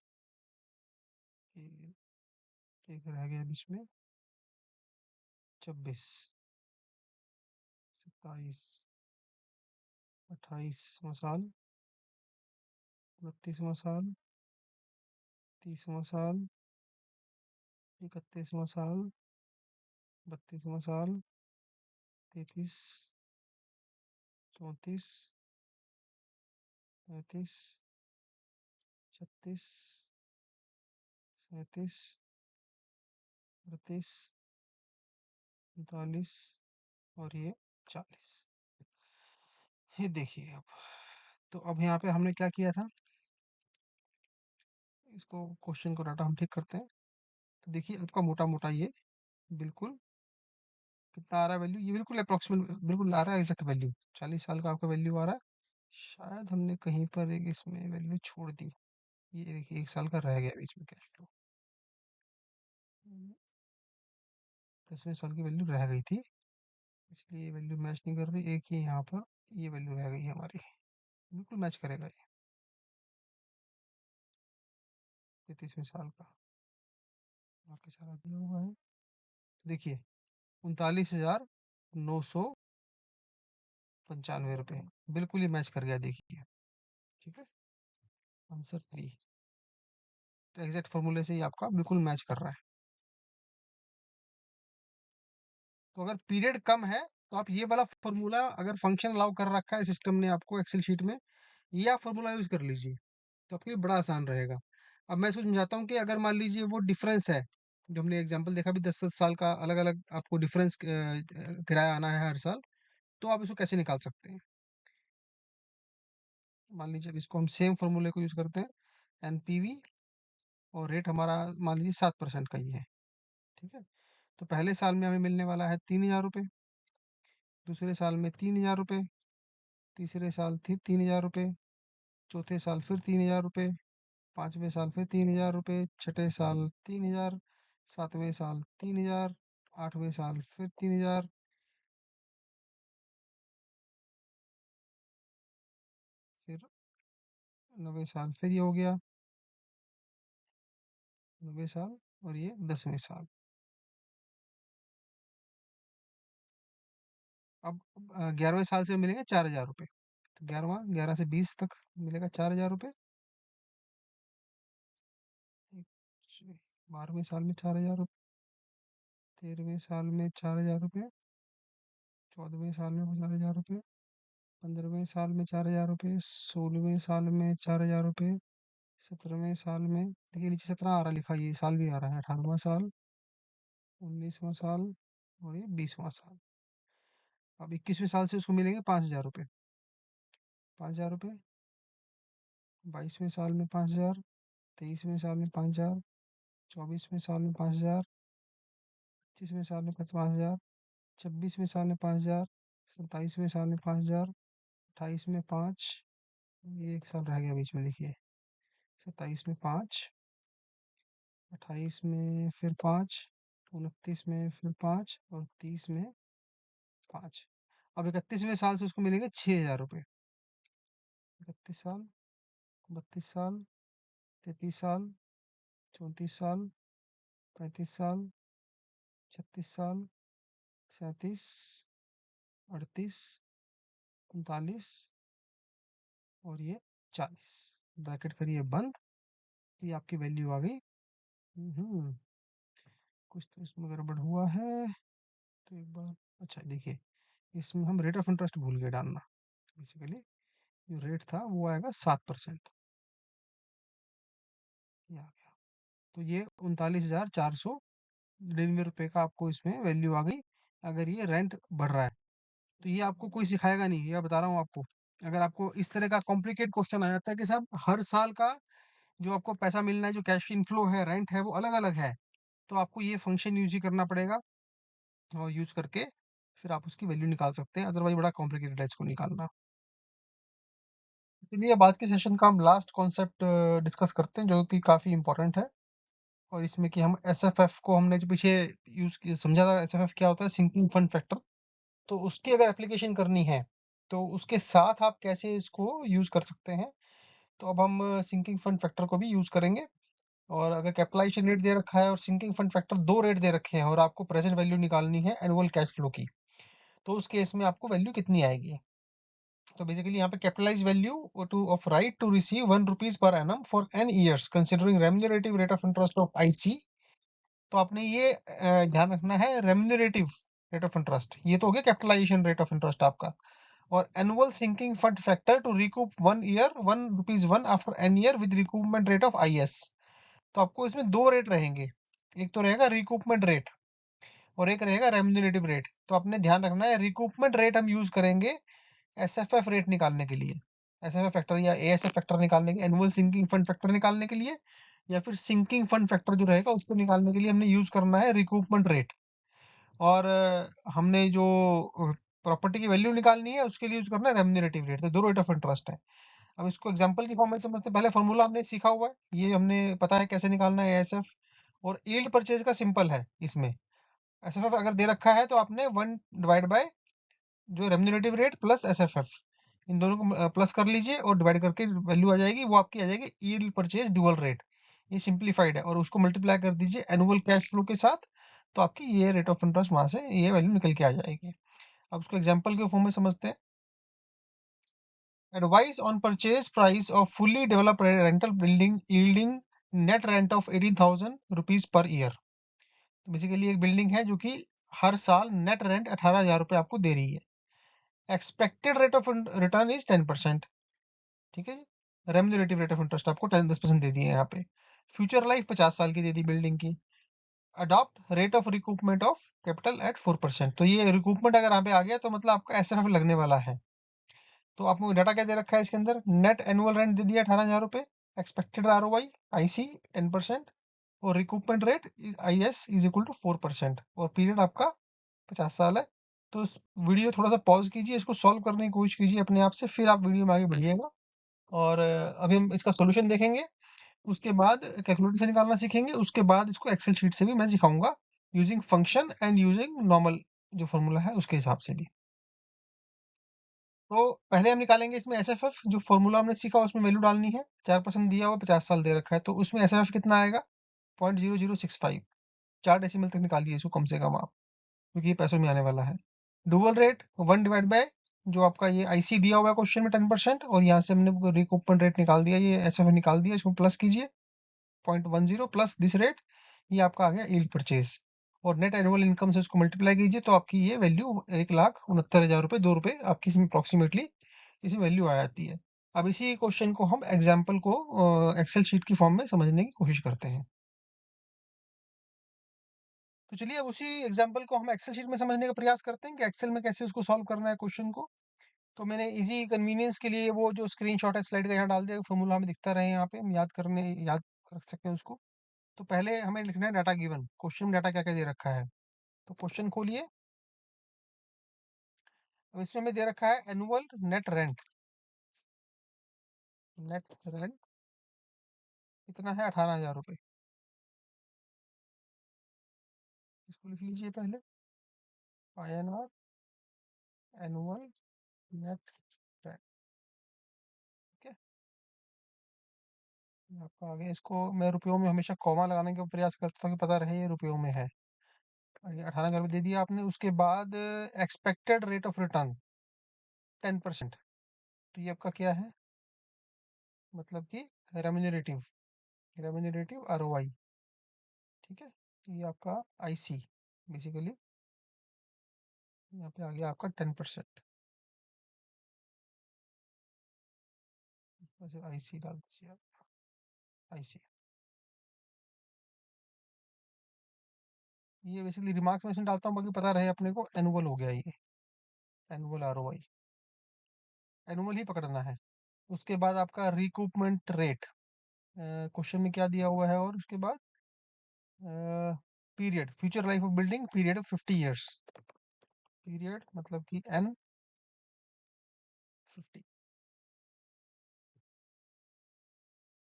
ये एक रह गया बीच में, 26, 27, 28वां साल, 32वां साल, 30वां साल, 31वां साल, 32वां साल, 33, 34, 35, 36, 37, 38, 39 और ये 40। ये देखिए अब, तो अब यहाँ पे हमने क्या किया था, इसको क्वेश्चन को डाटा हम ठीक करते हैं। तो देखिए आपका मोटा मोटा ये बिल्कुल कितना आ रहा है वैल्यू, ये बिल्कुल अप्रोक्सीमेट बिल्कुल आ रहा है एग्जैक्ट वैल्यू, 40 साल का आपका वैल्यू आ रहा है। शायद हमने कहीं पर एक इसमें वैल्यू छोड़ दी, ये देखिए 1 साल का रह गया बीच में कैश फ्लो, 10वें साल की वैल्यू रह गई थी, इसलिए ये वैल्यू मैच नहीं कर रही। एक ही यहाँ पर ये वैल्यू रह गई है हमारी, बिल्कुल मैच करेगा ये 33वें साल का, आपके सारा दिया हुआ है। देखिए 39,995 रुपये, बिल्कुल ही मैच कर गया देखिए। ठीक है, आंसर 3, तो एग्जैक्ट फॉर्मूले से ही आपका बिल्कुल मैच कर रहा है। तो अगर पीरियड कम है तो आप ये वाला फॉर्मूला, अगर फंक्शन अलाउ कर रखा है सिस्टम ने आपको एक्सेल शीट में, ये आप फॉर्मूला यूज कर लीजिए, तो आपके लिए बड़ा आसान रहेगा। अब मैं इसको समझाता हूँ कि अगर मान लीजिए वो डिफरेंस है, जो हमने एग्जांपल देखा भी 10 साल का अलग अलग आपको डिफरेंस किराया आना है हर साल, तो आप इसको कैसे निकाल सकते हैं। मान लीजिए अब इसको हम सेम फॉर्मूले को यूज करते हैं, एनपीवी, और रेट हमारा मान लीजिए 7% का ही है। ठीक है, तो पहले साल में हमें मिलने वाला है 3,000 रुपये, दूसरे साल में 3,000 रुपये, तीसरे साल फिर 3,000 रुपये, चौथे साल फिर 3,000 रुपये, 5वें साल फिर 3,000 रुपये, छठे साल 3,000, 7वें साल 3,000, 8वें साल फिर 3,000, फिर 9वें साल फिर ये हो गया 9वें साल, और ये 10वें साल। अब 11वें साल से मिलेंगे 4,000 रुपये, तो 11 से 20 तक मिलेगा 4,000 रुपये। 12वें साल में 4,000 रुपये, 13वें साल में 4,000 रुपये, 14वें साल में 4,000 रुपये, 15वें साल में 4,000 रुपये, 16वें साल में 4,000 रुपये, 17वें साल में देखिए नीचे 17 आ रहा लिखा, ये साल भी आ रहा है, 18वां साल, 19वां साल और ये 20वां साल। अब 21वें साल से उसको मिलेंगे 5,000 रुपये, 5,000 रुपये। 22वें साल में 5,000, 23वें साल में 5,000, 24वें साल में 5,000, 25वें साल में 5,000, 26वें साल में 5,000, 27वें साल में 5,000, 28 में 5, ये एक साल रह गया बीच में देखिए, 27 में 5, 28 में फिर 5, 29 में फिर 5 और 30 में 5। अब 31वें साल से उसको मिलेंगे 6,000 रुपये। 31 साल, 32 साल, 33 साल, 34 साल, 35 साल, 36 साल, 37, 38, 39 और ये 40। ब्रैकेट करिए बंद। ये आपकी वैल्यू आ गई। कुछ तो इसमें गड़बड़ हुआ है, तो एक बार अच्छा देखिए, इसमें हम रेट ऑफ इंटरेस्ट भूल गए डालना। बेसिकली जो रेट था वो आएगा 7%, ये आ गया। तो ये 39,499 रुपये का आपको इसमें वैल्यू आ गई, अगर ये रेंट बढ़ रहा है। तो ये आपको कोई सिखाएगा नहीं, ये बता रहा हूँ आपको। अगर आपको इस तरह का कॉम्प्लिकेट क्वेश्चन आ जाता है कि साहब हर साल का जो आपको पैसा मिलना है, जो कैश इनफ्लो है, रेंट है, वो अलग अलग है, तो आपको ये फंक्शन यूज ही करना पड़ेगा, और यूज करके फिर आप उसकी वैल्यू निकाल सकते हैं, अदरवाइज बड़ा कॉम्प्लिकेटेड है इसको निकालना। चलिए अब आज के सेशन का हम लास्ट कॉन्सेप्ट डिस्कस करते हैं, जो कि काफी इंपॉर्टेंट है। और इसमें कि हम एस एफ एफ को हमने जो पीछे समझा था, एस एफ एफ क्या होता है, सिंकिंग फंड फैक्टर। तो उसकी अगर एप्लीकेशन करनी है तो उसके साथ आप कैसे इसको यूज कर सकते हैं। तो अब हम सिंकिंग फंड फैक्टर को भी यूज करेंगे। और अगर कैपिटलाइजेशन रेट दे रखा है और सिंकिंग फंड फैक्टर दो रेट दे रखे हैं, और आपको प्रेजेंट वैल्यू निकालनी है एनुअल कैश फ्लो की, तो उस केस में आपको वैल्यू कितनी आएगी। तो बेसिकली यहाँ पे capitalize value to of right to receive ₹1 per annum for n years considering remunerative rate of interest of IC. तो आपने ये ध्यान रखना है, रेम्युनरेटिव रेट ऑफ इंटरेस्ट, ये तो हो गया कैपिटलाइजेशन रेट ऑफ इंटरेस्ट आपका। और annual sinking fund factor to recoup 1 year ₹1 after n year with recoupment rate of IS। तो आपको इसमें दो रेट रहेंगे, एक तो रहेगा रिकूपमेंट रेट और एक रहेगा रेम्युनरेटिव रेट। तो आपने ध्यान रखना है, रिकूपमेंट रेट हम यूज करेंगे एसएफएफ रेट निकालने के लिए, एसएफएफ फैक्टर या एएसएफ फैक्टर निकालने के, एनुअल सिंकिंग फंड फैक्टर निकालने के लिए, या फिर सिंकिंग फंड फैक्टर जो रहेगा उसको निकालने के लिए हमने यूज करना है रिकूपमेंट रेट। और हमने जो प्रॉपर्टी की वैल्यू निकालनी है उसके लिए यूज करना है रेम्युनरेटिव रेट। तो दो रेट ऑफ इंटरेस्ट है। अब इसको एग्जांपल की फॉर्म में समझते हैं। पहले फॉर्मूला हमने सीखा हुआ है, ये हमने पता है कैसे निकालना है एएसएफ। और यील्ड परचेज का सिंपल है इसमें, एसएफएफ अगर दे रखा है तो आपने 1/, जो रेम्युनरेटिव रेट प्लस एसएफएफ, इन दोनों को प्लस कर लीजिए और डिवाइड करके वैल्यू आ जाएगी, वो आपकी आ जाएगी यील्ड परचेज ड्यूअल रेट। ये सिंपलीफाइड है, और उसको मल्टीप्लाई कर दीजिए एनुअल कैश फ्लो के साथ, तो आपकी ये रेट ऑफ इंटरेस्ट वहां से ये वैल्यू निकल के आ जाएगी। अब उसको एग्जांपल के फॉर्म में समझते हैं। Advice on purchase price of fully developed rental building yielding net rent of ₹18,000 per year. Basically एक बिल्डिंग है जो कि हर साल नेट रेंट 18,000 रुपये आपको दे रही है। Expected rate of return is 10%। ठीक है जी। रेम्युनरेटिव रेट ऑफ इंटरेस्ट आपको 10% दे दिए यहाँ पे। फ्यूचर लाइफ 50 साल की दे दी बिल्डिंग की। Adopt rate of recoupment of capital at 4%। तो ये रिकूपमेंट अगर यहाँ पे आ गया तो मतलब आपका एसएफएफ लगने वाला है। तो आपको डाटा क्या दे रखा है इसके अंदर, नेट एनुअल रेंट दे दिया 18,000 रुपये, एक्सपेक्टेड ROI आईसी 10%, और recoupment rate IS is equal to 4%, और पीरियड आपका 50 साल है। तो इस वीडियो थोड़ा सा पॉज कीजिए, इसको सॉल्व करने की कोशिश कीजिए अपने आप से, फिर आप वीडियो में आगे बढ़िएगा। और अभी हम इसका सॉल्यूशन देखेंगे, उसके बाद कैलकुलेटर से निकालना सीखेंगे, उसके बाद इसको एक्सेल शीट से भी मैं सिखाऊंगा, using function and using normal जो फॉर्मूला है उसके हिसाब से भी। तो पहले हम निकालेंगे इसमें एसएफएफ, जो फॉर्मूला हमने सीखा उसमें वैल्यू डालनी है। 4% दिया हुआ, 50 साल दे रखा है, तो उसमें एसएफएफ कितना आएगा, 0.0065। 4 डेसिमल तक निकालिए इसको कम से कम आप, क्योंकि ये पैसों में आने वाला है। डुअल रेट 1/, जो आपका ये आईसी दिया हुआ है क्वेश्चन में 10%, और यहाँ से हमने रिकूपमेंट रेट निकाल दिया, ये एसएफएफ निकाल दिया, इसको प्लस कीजिए 0.10 प्लस दिस रेट, ये आपका आ गया यील्ड परचेज। और नेट एनुअल इनकम से उसको मल्टीप्लाई कीजिए, तो आपकी ये वैल्यू 1,69,000 रुपये, ₹2 आपकी इसमें अप्रोक्सीमेटली इसमें वैल्यू आ जाती है। अब इसी क्वेश्चन को हम एग्जाम्पल को एक्सेल शीट की फॉर्म में समझने की कोशिश करते हैं। तो चलिए अब उसी एग्जाम्पल को हम एक्सेल शीट में समझने का प्रयास करते हैं कि एक्सेल में कैसे उसको सॉल्व करना है क्वेश्चन को। तो मैंने इजी कन्वीनियंस के लिए वो जो स्क्रीनशॉट है स्लाइड का यहाँ डाल दिया, फॉर्मूला हमें दिखता रहे, यहाँ पे हम याद रख सकते हैं उसको। तो पहले हमें लिखना है डाटा गिवन, क्वेश्चन में डाटा क्या क्या दे रखा है। तो क्वेश्चन खोलिए। अब इसमें हमें दे रखा है annual net rent. Net rent कितना है? 18,000 रुपये। इसको लिख लीजिए पहले, INR एनुअल नेट रेंट। ठीक है, ये आपका आ गया। इसको मैं रुपयों में हमेशा कॉमा लगाने का प्रयास करता हूँ कि पता रहे ये रुपयों में है। और ये 18,000 दे दिया आपने। उसके बाद एक्सपेक्टेड रेट ऑफ रिटर्न 10%। तो ये आपका क्या है? मतलब कि रेम्यूनरेटिव, रेम्यूनरेटिव ROI। ठीक है, तो ये आपका IC बेसिकली यहाँ पे आ गया आपका 10%। वैसे IC डाल दीजिए आप, IC। ये बेसिकली रिमार्क्स में इसमें डालता हूँ बाकी पता रहे अपने को। एनुअल हो गया ये, एनुअल ROI, एनुअल ही पकड़ना है। उसके बाद आपका रिकूपमेंट रेट, क्वेश्चन में क्या दिया हुआ है, और उसके बाद period, future life of building period of 50 years. Period मतलब कि N50।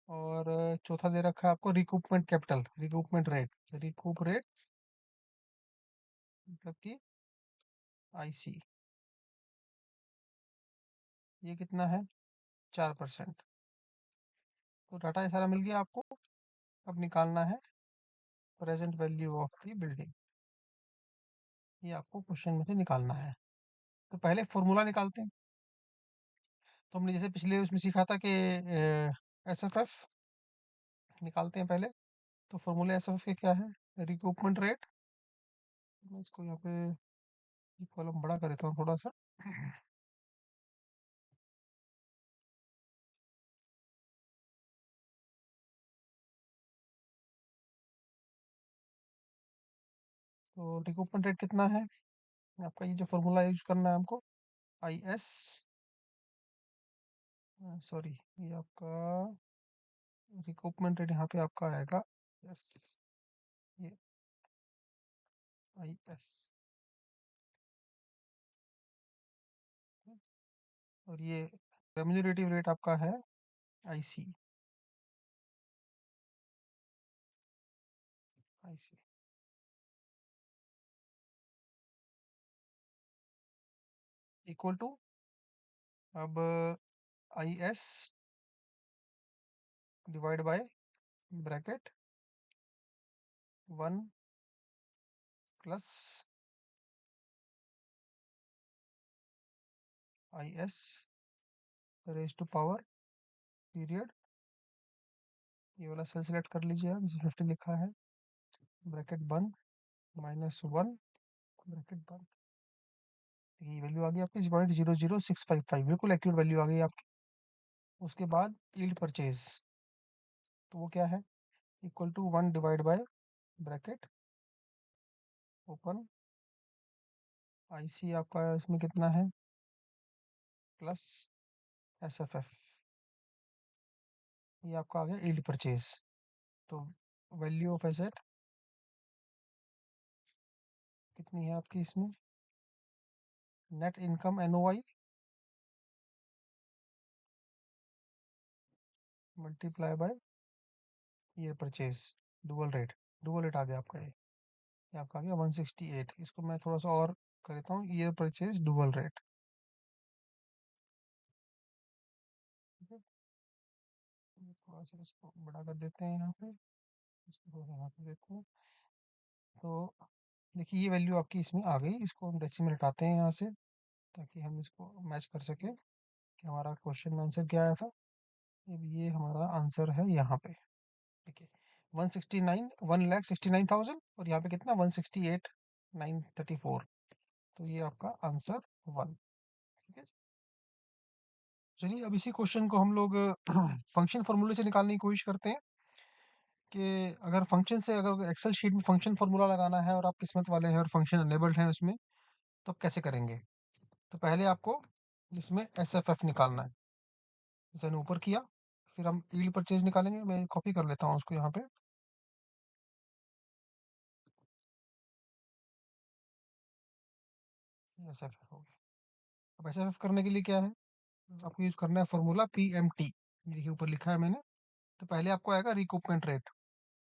और चौथा दे रखा है आपको रिकूपमेंट कैपिटल, रिकूपमेंट रेट, रिकूप रेट मतलब कि IC। ये कितना है? 4%। तो डाटा ये सारा मिल गया आपको। अब निकालना है present value of the building. ये आपको क्वेश्चन में से निकालना है। तो पहले फॉर्मूला निकालते हैं। तो हमने जैसे पिछले उसमें सीखा था कि SFF निकालते हैं पहले। तो फॉर्मूला SFF के क्या है? रिकूपमेंट रेट। मैं इसको यहाँ पे ये कॉलम बड़ा कर देता हूँ थोड़ा सा। तो रिकूपमेंट रेट कितना है आपका? ये जो फॉर्मूला यूज करना है हमको, IS, सॉरी, ये आपका रिकूपमेंट रेट यहाँ पे आपका आएगा, यस, ये IS। और ये रेम्यूनरेटिव रेट आपका है IC, IC इक्वल टू, अब IS divide by bracket 1 plus IS raise to power period. ये वाला सेल सेलेक्ट कर लीजिए आप, जिसमें 50 लिखा है, ब्रैकेट बंद, -1 ब्रैकेट बंद। ये वैल्यू आ गई आपकी 0.00655, बिल्कुल एक्यूरेट वैल्यू आ गई आपकी। उसके बाद यील्ड परचेज, तो वो क्या है? Equal to 1 divide by bracket open, IC आपका इसमें कितना है? Plus SFF। ये आपका आ गया यील्ड परचेज। तो वैल्यू ऑफ एसेट कितनी है आपकी इसमें? Net income NOI multiply by year purchase, dual rate, dual rate आ गया आपका। ये आपका आ गया 168। इसको मैं थोड़ा सा और कर देता हूँ, ईयर परचेज डुअल रेट। ठीक है, ये थोड़ा सा इसको बड़ा कर देते हैं यहाँ पे, इसको थोड़ा सा यहाँ कर देते हैं। तो देखिए ये वैल्यू आपकी इसमें आ गई। इसको हम डेसिमल हटाते हैं यहाँ से, ताकि हम इसको मैच कर सकें कि हमारा क्वेश्चन में आंसर क्या आया था। अब ये हमारा आंसर है यहाँ पे, देखिए 169, 1,69,000, और यहाँ पे कितना 168,934। तो ये आपका आंसर 1। ठीक है, चलिए अब इसी क्वेश्चन को हम लोग फंक्शन फॉर्मूले से निकालने की कोशिश करते हैं कि अगर फंक्शन से, अगर एक्सेल शीट में फंक्शन फॉर्मूला लगाना है और आप किस्मत वाले हैं और फंक्शन अनेबल्ड हैं उसमें, तो आप कैसे करेंगे? तो पहले आपको इसमें एस एफ एफ निकालना है। इसे मैंने ऊपर किया, फिर हम यील्ड परचेज निकालेंगे। मैं कॉपी कर लेता हूँ उसको यहाँ पे। एस एफ एफ हो गया। अब एस एफ एफ करने के लिए क्या है, आपको यूज करना है फॉर्मूला पी एम टी। देखिए ऊपर लिखा है मैंने। तो पहले आपको आएगा रिकूपमेंट रेट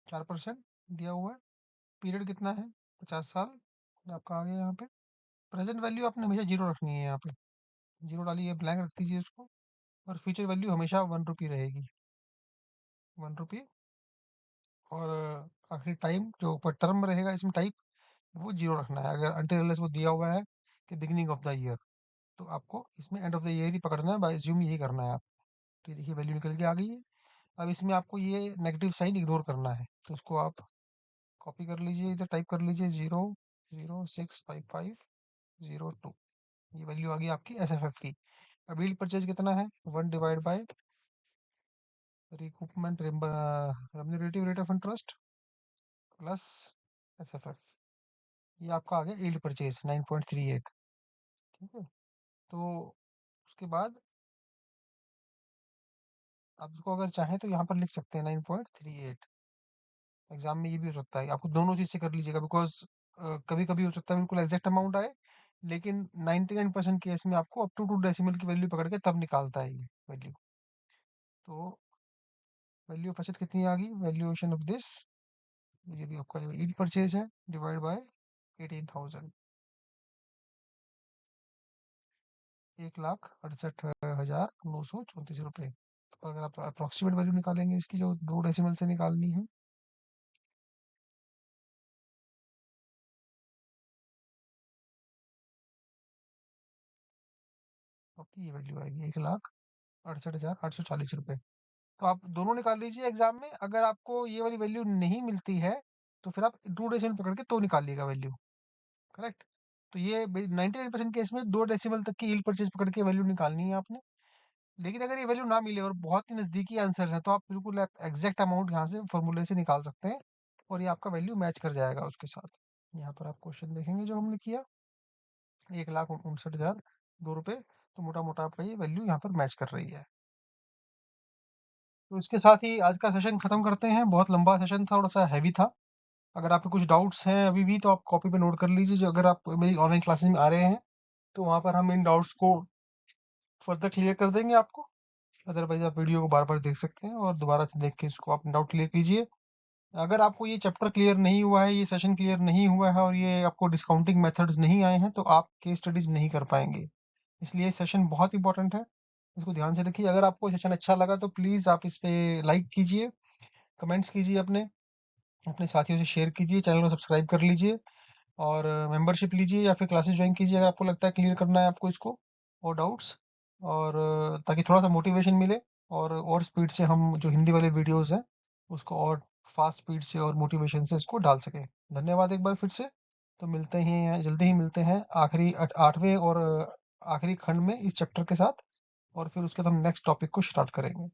4% दिया हुआ है। पीरियड कितना है, 50 साल आपका आ गया यहाँ पे। प्रेजेंट वैल्यू आपने हमेशा जीरो रखनी है, यहाँ पे जीरो डालिए, ब्लैंक रख दीजिए उसको। और फ्यूचर वैल्यू हमेशा 1 रुपी रहेगी, 1 रुपी। और आखिरी टाइम जो ऊपर टर्म रहेगा इसमें टाइप, वो जीरो रखना है। अगर अनटिल अनलेस वो दिया हुआ है कि बिगिनिंग ऑफ द ईयर, तो आपको इसमें एंड ऑफ द ईयर ही पकड़ना है, बाय ज्यूम यही करना है आप। तो ये देखिए वैल्यू निकल के आ गई है। अब इसमें आपको ये नेगेटिव साइन इग्नोर करना है, तो उसको आप कॉपी कर लीजिए, इधर टाइप कर लीजिए 0065502। ये वैल्यू आ गई आपकी एस एफ एफ की। अब यील्ड परचेज कितना है, 1/बाय recoupment remunerative rate of interest plus S F F. ये आपका आ गया यील्ड परचेज 9.38। ठीक है। तो उसके बाद आप इसको अगर चाहें तो यहाँ पर लिख सकते हैं 9.38। एग्जाम में ये भी हो सकता है, आपको दोनों चीज से कर लीजिएगा, बिकॉज कभी कभी हो सकता है बिल्कुल एग्जैक्ट अमाउंट आए, लेकिन 99% केस में आपको अप टू 2 डेसिमल की वैल्यू पकड़ के तब निकालता है ये वैल्यू। तो वैल्यू ऑफ एसेट कितनी आ गई, वैल्यूएशन ऑफ दिस, ये भी आपका यील्ड परचेज है, डिवाइड बाय 18,000, 1,68,934 रुपये। तो अगर आप अप्रोक्सीमेट वैल्यू निकालेंगे इसकी, जो 2 डेसिमल से निकालनी है, आपकी ये वैल्यू आएगी 1,68,840 रुपये। तो आप दोनों निकाल लीजिए एग्जाम में। अगर आपको ये वाली वैल्यू नहीं मिलती है, तो फिर आप 2 डेसिमल पकड़ के तो निकालिएगा वैल्यू। करेक्ट। तो ये 99% केस में 2 डेसिमल तक की यील्ड परचेज पकड़ के वैल्यू निकालनी है आपने। लेकिन अगर ये वैल्यू ना मिले और बहुत ही नजदीकी आंसर है, तो आप बिल्कुल एग्जैक्ट अमाउंट यहाँ से फॉर्मूले से निकाल सकते हैं, और ये आपका वैल्यू मैच कर जाएगा उसके साथ। यहाँ पर आप क्वेश्चन देखेंगे जो हमने किया, 1,69,002 रुपये। तो मोटा मोटा आपका ये वैल्यू यहाँ पर मैच कर रही है। तो इसके साथ ही आज का सेशन खत्म करते हैं। बहुत लंबा सेशन था, थोड़ा सा हैवी था। अगर आपके कुछ डाउट्स हैं अभी भी, तो आप कॉपी पे नोट कर लीजिए। जो अगर आप मेरी ऑनलाइन क्लासेस में आ रहे हैं, तो वहाँ पर हम इन डाउट्स को फर्दर क्लियर कर देंगे आपको। अदरवाइज आप वीडियो को बार बार देख सकते हैं और दोबारा से देख के इसको आप डाउट क्लियर कीजिए। अगर आपको ये चैप्टर क्लियर नहीं हुआ है, ये सेशन क्लियर नहीं हुआ है, और ये आपको डिस्काउंटिंग मेथड्स नहीं आए हैं, तो आप केस स्टडीज नहीं कर पाएंगे। इसलिए सेशन बहुत इंपॉर्टेंट है, इसको ध्यान से रखिए। अगर आपको सेशन अच्छा लगा तो प्लीज आप इस पे लाइक कीजिए, कमेंट्स कीजिए, अपने अपने साथियों से शेयर कीजिए, चैनल को सब्सक्राइब कर लीजिए, और मेंबरशिप लीजिए या फिर क्लासेस ज्वाइन कीजिए अगर आपको लगता है क्लियर करना है आपको इसको और डाउट्स। और ताकि थोड़ा सा मोटिवेशन मिले, और स्पीड से हम जो हिंदी वाले वीडियोस हैं उसको और फास्ट स्पीड से और मोटिवेशन से इसको डाल सकें। धन्यवाद एक बार फिर से। तो मिलते हैं जल्दी ही, मिलते हैं आखिरी 8वें और आखिरी खंड में इस चैप्टर के साथ, और फिर उसके बाद हम नेक्स्ट टॉपिक को स्टार्ट करेंगे।